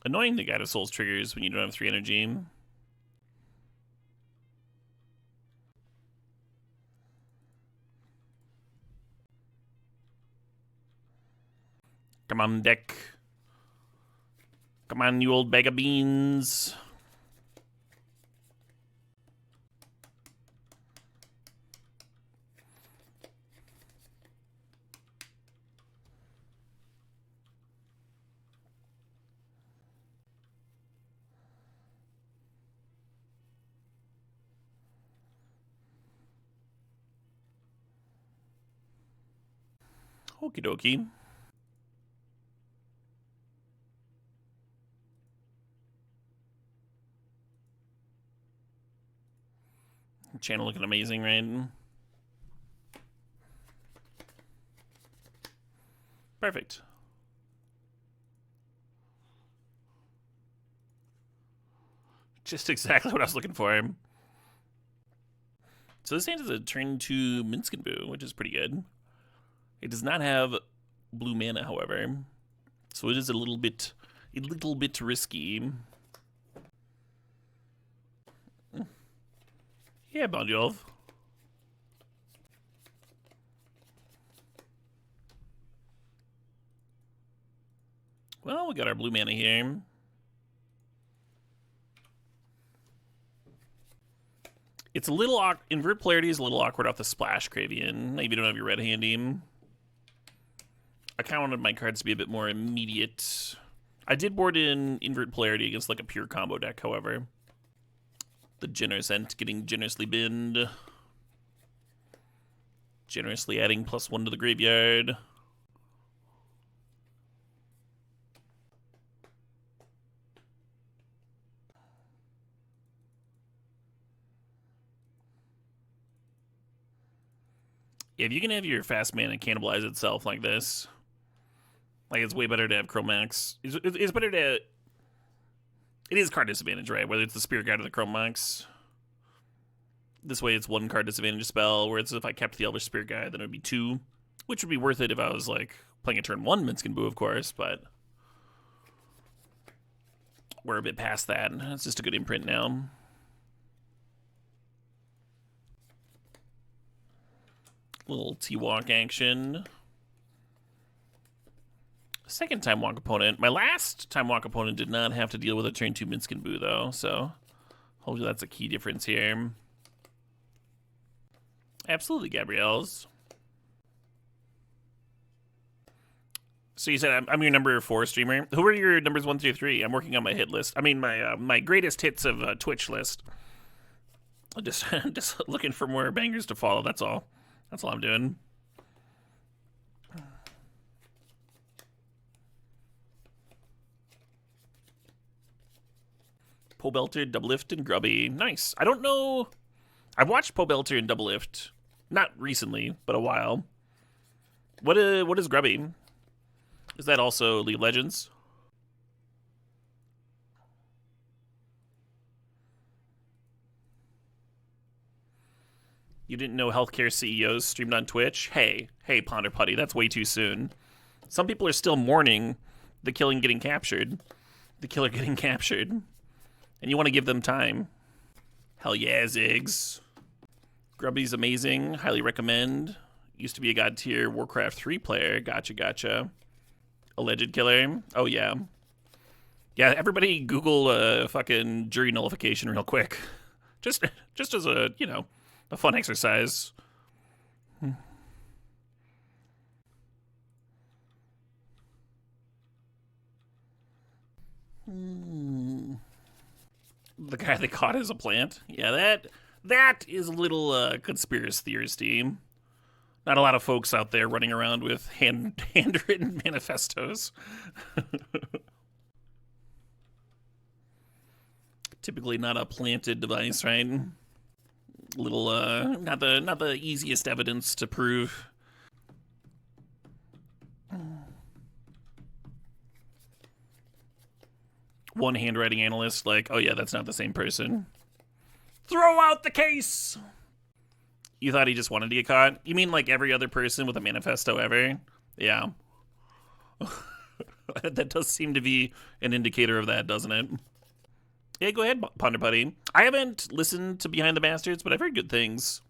[SPEAKER 2] Annoying the Guide of Souls triggers when you don't have 3 energy. Come on, deck. Come on, you old bag of beans. Okie dokie. Channel looking amazing, right? Perfect. Just exactly what I was looking for. So this hand is a turn 2 Minskin Boo, which is pretty good. It does not have blue mana, however, so it is a little bit risky. Yeah, Bonjolv. Well, we got our blue mana here. It's a little invert polarity is a little awkward off the splash, Cravian. Maybe you don't have your red handy. I kind of wanted my cards to be a bit more immediate. I did board in invert polarity against like a pure combo deck, however. The generous ent getting generously binned. Generously adding +1 to the graveyard. Yeah, if you can have your fast mana cannibalize itself like this, like it's way better to have Chromax. It's better to. It is card disadvantage, right? Whether it's the Spirit Guide or the Chromax. This way, it's 1 card disadvantage spell. Whereas if I kept the Elvish Spirit Guide, then it would be 2, which would be worth it if I was like playing a turn 1 Minskin Boo, of course. But we're a bit past that. It's just a good imprint now. Little T-Walk action. Second Time Walk opponent. My last Time Walk opponent did not have to deal with a turn 2 Minskin Boo, though, so hopefully that's a key difference here. Absolutely, Gabrielle's. So you said I'm your number 4 streamer. Who are your numbers 1 through 3? I'm working on my hit list. I mean, my greatest hits of Twitch list. Just looking for more bangers to follow. That's all. That's all I'm doing. Pobelter, Doublelift, and Grubby. Nice. I don't know. I've watched Pobelter and Doublelift. Not recently, but a while. What is Grubby? Is that also League of Legends? You didn't know healthcare CEOs streamed on Twitch? Hey, Ponder Putty, that's way too soon. Some people are still mourning the killer getting captured. And you want to give them time. Hell yeah, Ziggs. Grubby's amazing. Highly recommend. Used to be a God tier Warcraft 3 player. Gotcha. Alleged killer. Oh, yeah. Yeah, everybody Google fucking jury nullification real quick. Just as a, a fun exercise. The guy they caught is a plant. Yeah, that is a little conspiracy theoristy. Not a lot of folks out there running around with handwritten manifestos. Typically not a planted device, right? Little not the easiest evidence to prove. One handwriting analyst like, oh yeah, that's not the same person. Throw out the case! You thought he just wanted to get caught? You mean like every other person with a manifesto ever? Yeah. That does seem to be an indicator of that, doesn't it? Yeah, go ahead, Ponder Putty. I haven't listened to Behind the Bastards, but I've heard good things.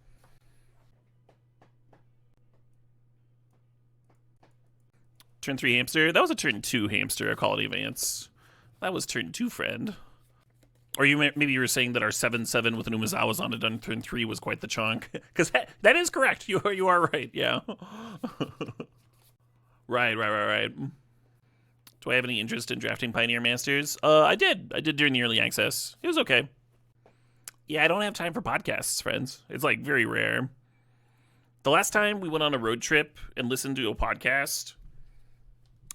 [SPEAKER 2] Turn 3 hamster? That was a turn 2 hamster, a quality advance. That was turn 2, friend. Or maybe you were saying that our 7/7 with an Umezawa's on it on turn 3 was quite the chunk. Because that is correct. You are right, yeah. Right. Do I have any interest in drafting Pioneer Masters? I did during the early access. It was okay. Yeah, I don't have time for podcasts, friends. It's like very rare. The last time we went on a road trip and listened to a podcast,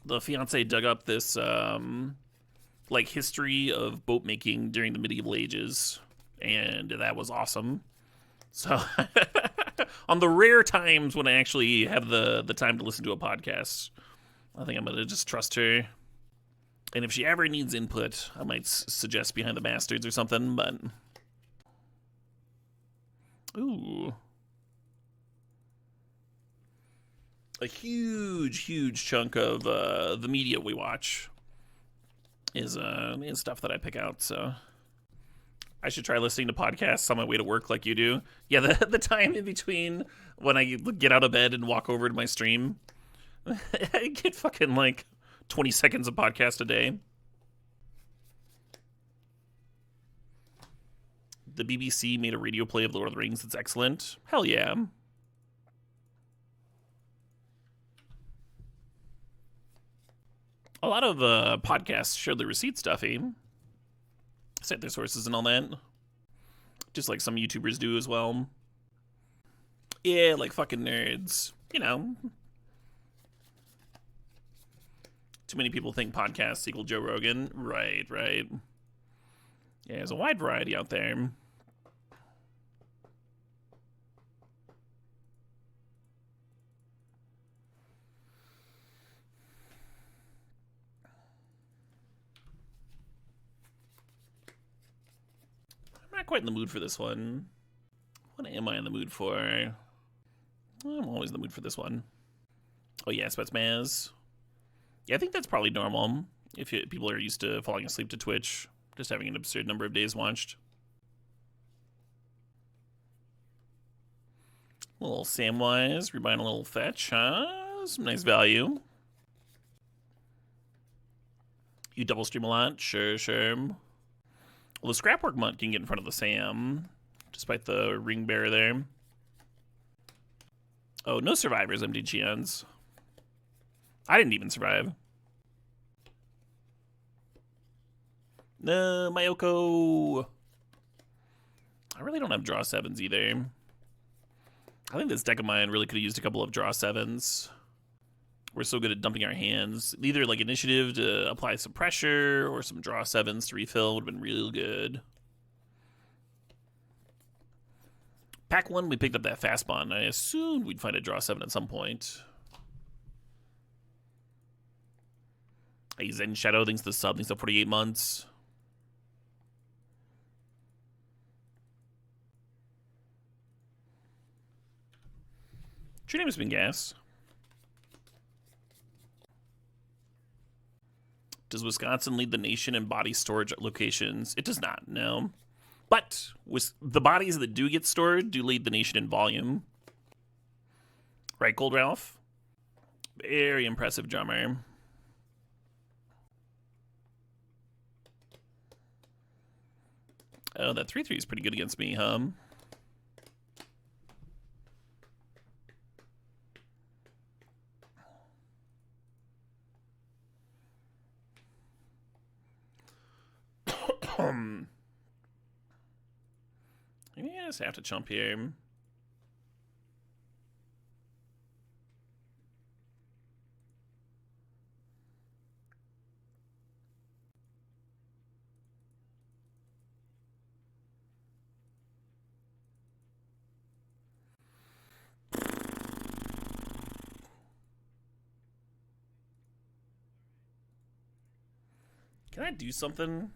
[SPEAKER 2] the fiance dug up this like history of boat making during the medieval ages, and that was awesome. So on the rare times when I actually have the time to listen to a podcast, I think I'm gonna just trust her. And if she ever needs input, I might suggest Behind the Bastards or something, but ooh. A huge chunk of the media we watch is stuff that I pick out, so I should try listening to podcasts on my way to work like you do. Yeah, the time in between when I get out of bed and walk over to my stream, I get fucking like 20 seconds of podcast a day. The BBC made a radio play of Lord of the Rings that's excellent. Hell yeah. A lot of podcasts share the receipt stuffy. Cite their sources and all that. Just like some YouTubers do as well. Yeah, like fucking nerds. You know. Too many people think podcasts equal Joe Rogan. Right. Yeah, there's a wide variety out there. Not quite in the mood for this one. What am I in the mood for? I'm always in the mood for this one. Oh yeah, Spetsmaz. Yeah, I think that's probably normal if people are used to falling asleep to Twitch, just having an absurd number of days watched. A little Samwise, rebuying a little fetch, huh? Some nice value. You double stream a lot? Sure. Well, the Scrapwork Mutt can get in front of the Sam, despite the ring bearer there. Oh, no survivors, MTGOs. I didn't even survive. No, Mayoko. I really don't have draw 7s either. I think this deck of mine really could have used a couple of draw 7s. We're so good at dumping our hands. Either like initiative to apply some pressure or some draw 7s to refill would have been real good. Pack 1, we picked up that fast bond. I assumed we'd find a draw 7 at some point. Hey, Zen Shadow thinks the sub thinks up 48 months. What's your name has been gas. Does Wisconsin lead the nation in body storage locations? It does not, no. But the bodies that do get stored do lead the nation in volume. Right, Gold Ralph? Very impressive drummer. Oh, that 3/3 is pretty good against me, huh? Maybe I just have to chump here. Can I do something?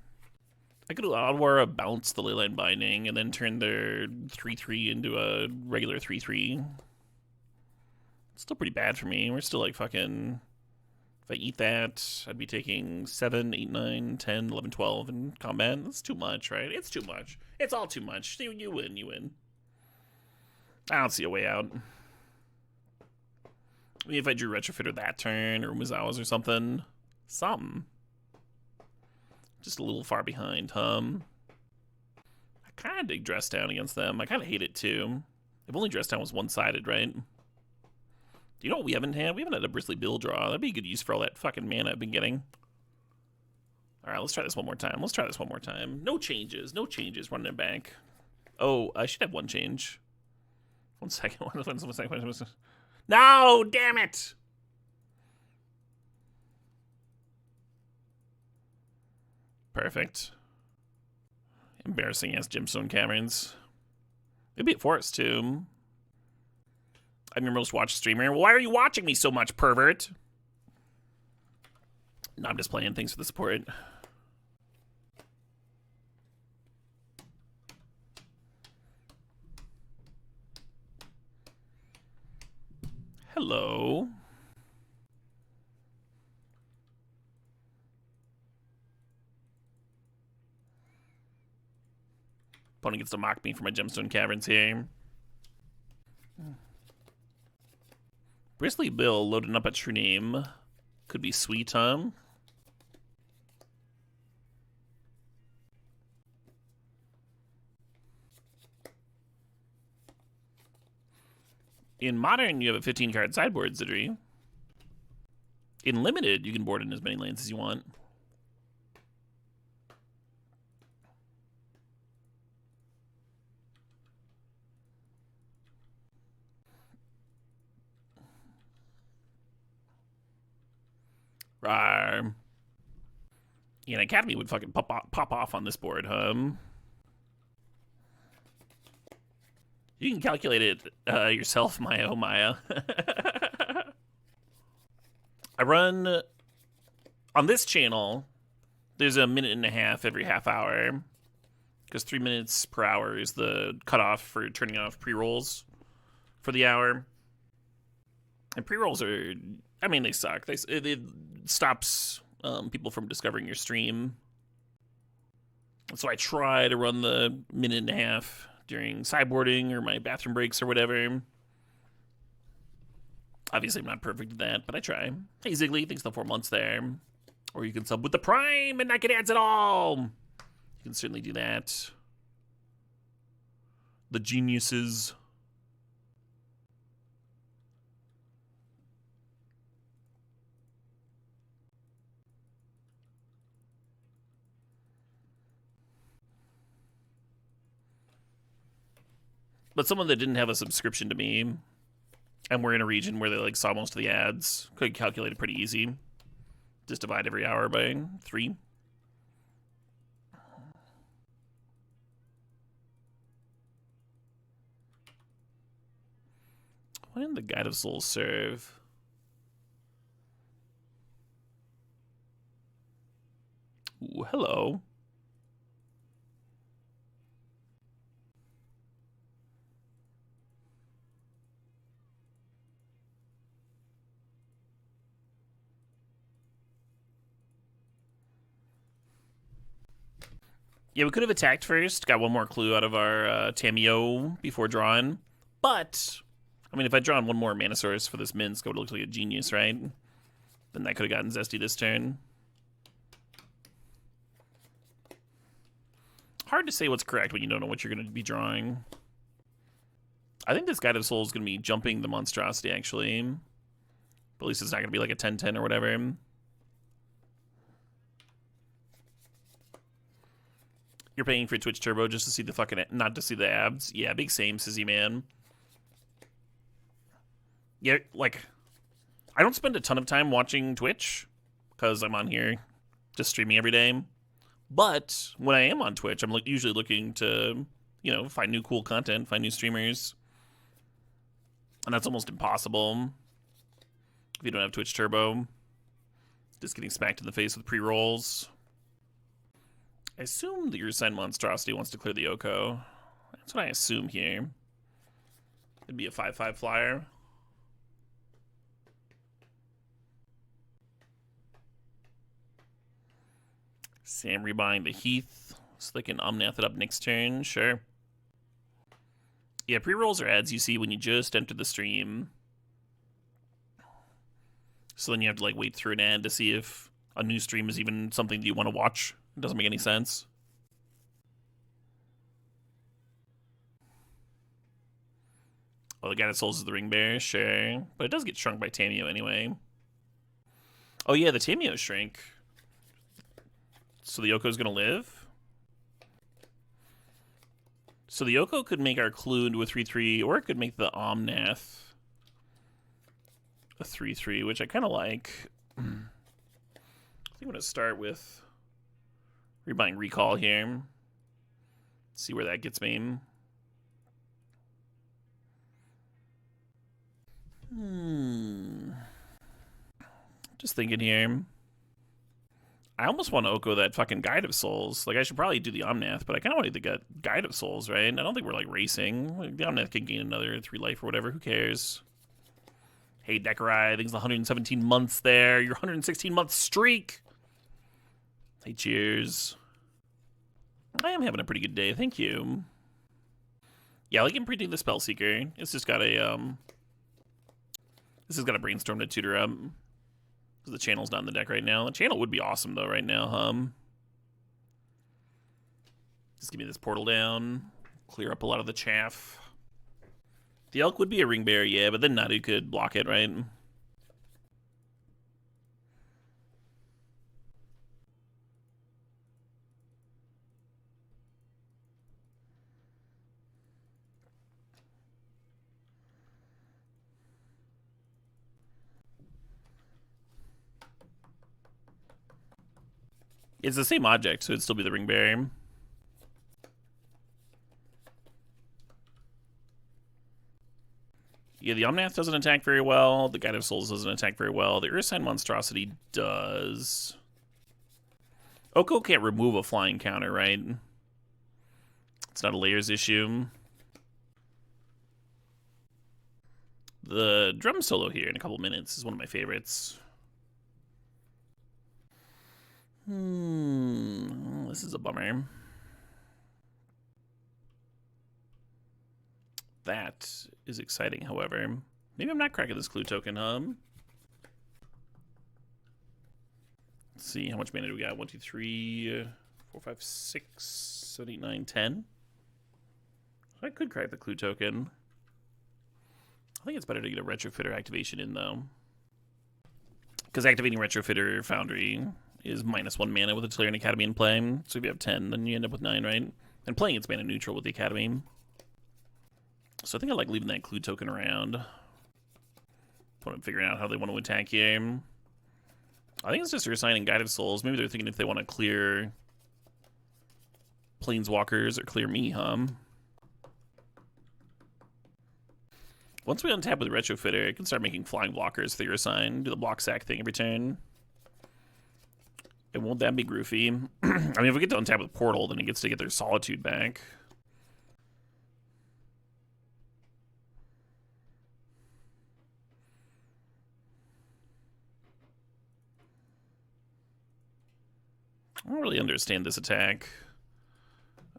[SPEAKER 2] I could Audwara bounce the Leyline Binding and then turn their 3/3 into a regular 3/3. It's still pretty bad for me. We're still like fucking... If I eat that, I'd be taking 7, 8, 9, 10, 11, 12 in combat. That's too much, right? It's too much. It's all too much. You win. I don't see a way out. Maybe if I drew Retrofitter that turn or Mizawa's or something. Just a little far behind, I kind of dig Dress Down against them. I kind of hate it, too. If only Dress Down was one-sided, right? Do you know what we haven't had? We haven't had a Bristly Bill draw. That'd be a good use for all that fucking mana I've been getting. All right, let's try this one more time. No changes. Running it back. Oh, I should have one change. One second. One second. No, damn it. Perfect. Embarrassing ass gemstone caverns. Maybe at Forest too. I'm your most watched streamer. Why are you watching me so much, pervert? No, I'm just playing. Thanks for the support. Hello. Opponent gets to mock me for my gemstone caverns here. Bristly Bill loading up a true name. Could be sweet, huh? In Modern, you have a 15-card sideboard, Zidri. In Limited, you can board in as many lanes as you want. Rawr. Yeah, an Academy would fucking pop off on this board, huh? You can calculate it yourself, Maya. Oh, Maya. I run on this channel. There's a minute and a half every half hour, because 3 minutes per hour is the cutoff for turning off pre-rolls for the hour. And pre-rolls are, I mean, they suck. It stops people from discovering your stream. So I try to run the minute and a half during sideboarding or my bathroom breaks or whatever. Obviously, I'm not perfect at that, but I try. Hey, Ziggly, thanks for the 4 months there. Or you can sub with the Prime and not get ads at all. You can certainly do that. The geniuses. But someone that didn't have a subscription to me, and we're in a region where they like saw most of the ads, could calculate it pretty easy. Just divide every hour by 3. Why didn't the Guide of Souls serve? Ooh, hello. Yeah, we could have attacked first. Got one more clue out of our Tamiyo before drawing. But, I mean, if I'd drawn one more mana source for this Minsk, it would look like a genius, right? Then that could have gotten Zesty this turn. Hard to say what's correct when you don't know what you're going to be drawing. I think this Guide of Souls is going to be jumping the monstrosity, actually. But at least it's not going to be like a 10-10 or whatever. You're paying for Twitch Turbo just to see the fucking, not to see the abs. Yeah, big same, Sizzy man. Yeah, like, I don't spend a ton of time watching Twitch because I'm on here just streaming every day. But when I am on Twitch, I'm usually looking to, you know, find new cool content, find new streamers. And that's almost impossible if you don't have Twitch Turbo. Just getting smacked in the face with pre-rolls. I assume that your Sign Monstrosity wants to clear the Oko. That's what I assume here. It'd be a 5/5 flyer. Sam rebuying the Heath, so they can Omnath it up next turn. Sure. Yeah, pre-rolls are ads you see when you just enter the stream. So then you have to like wait through an ad to see if a new stream is even something that you want to watch. It doesn't make any sense. Oh, the Guy that Souls is the Ring Bearer, sure. But it does get shrunk by Tamiyo anyway. Oh yeah, the Tamiyo shrink. So the Yoko's gonna live? So the Oko could make our Clue into a 3/3, or it could make the Omnath a 3/3, which I kind of like. I think I'm going to start with rebuying Recall here. See where that gets me. Just thinking here. I almost want to Oko that fucking Guide of Souls. Like, I should probably do the Omnath, but I kind of want to get Guide of Souls, right? I don't think we're, like, racing. Like, the Omnath can gain another 3 life or whatever. Who cares? Hey, Decarai, I think it's 117 months there. Your 116-month streak. Hey, cheers. I am having a pretty good day, thank you. Yeah, like imprinting the Spellseeker. It's just got a, this has got a Brainstorm to tutor up. Because the channel's not in the deck right now. The channel would be awesome, though, right now, Just give me this portal down. Clear up a lot of the chaff. The Elk would be a Ring Bearer, yeah, but then Nadu could block it, right? It's the same object, so it'd still be the Ring Bearer. Yeah, the Omnath doesn't attack very well. The Guide of Souls doesn't attack very well. The Ursine Monstrosity does. Oko can't remove a flying counter, right? It's not a layers issue. The drum solo here in a couple minutes is one of my favorites. This is a bummer. That is exciting, however. Maybe I'm not cracking this Clue token, Let's see, how much mana do we got? 1, 2, 3, 4, 5, 6, 7, 8, 9, 10. I could crack the Clue token. I think it's better to get a Retrofitter activation in, though. Because activating Retrofitter Foundry is -1 mana with a Tolarian Academy in play. So if you have 10, then you end up with 9, right? And playing it's mana neutral with the Academy. So I think I like leaving that Clue token around. When I'm figuring out how they want to attack here. I think it's just reassigning Guide of Souls. Maybe they're thinking if they want to clear Planeswalkers or clear me, Once we untap with Retrofitter, I can start making flying blockers for your assign. Do the block sack thing every turn. And won't that be groovy? I mean, if we get to untap with Portal, then it gets to get their Solitude back. I don't really understand this attack.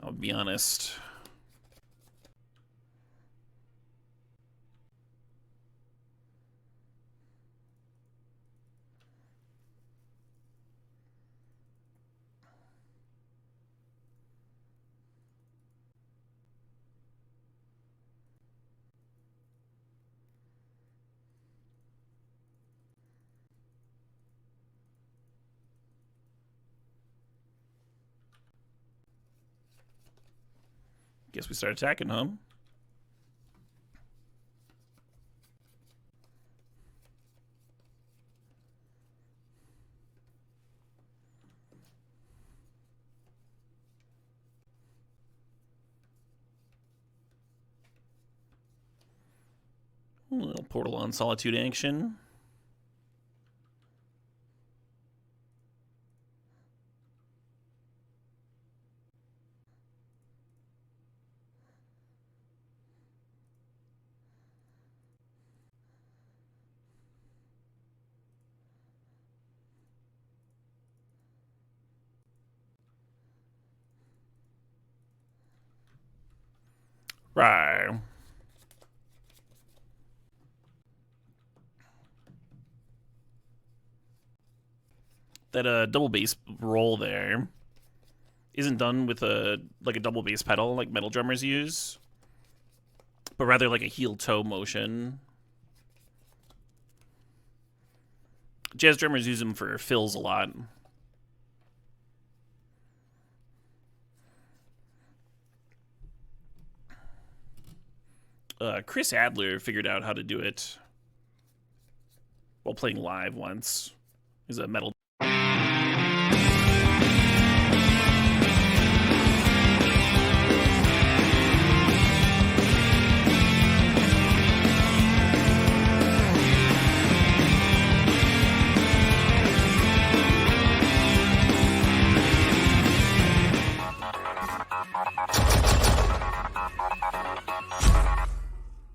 [SPEAKER 2] I'll be honest. Guess we start attacking, A little Portal on Solitude action. Right. That double base roll there isn't done with a double bass pedal like metal drummers use, but rather like a heel toe motion. Jazz drummers use them for fills a lot. Chris Adler figured out how to do it while playing live once. He's a metal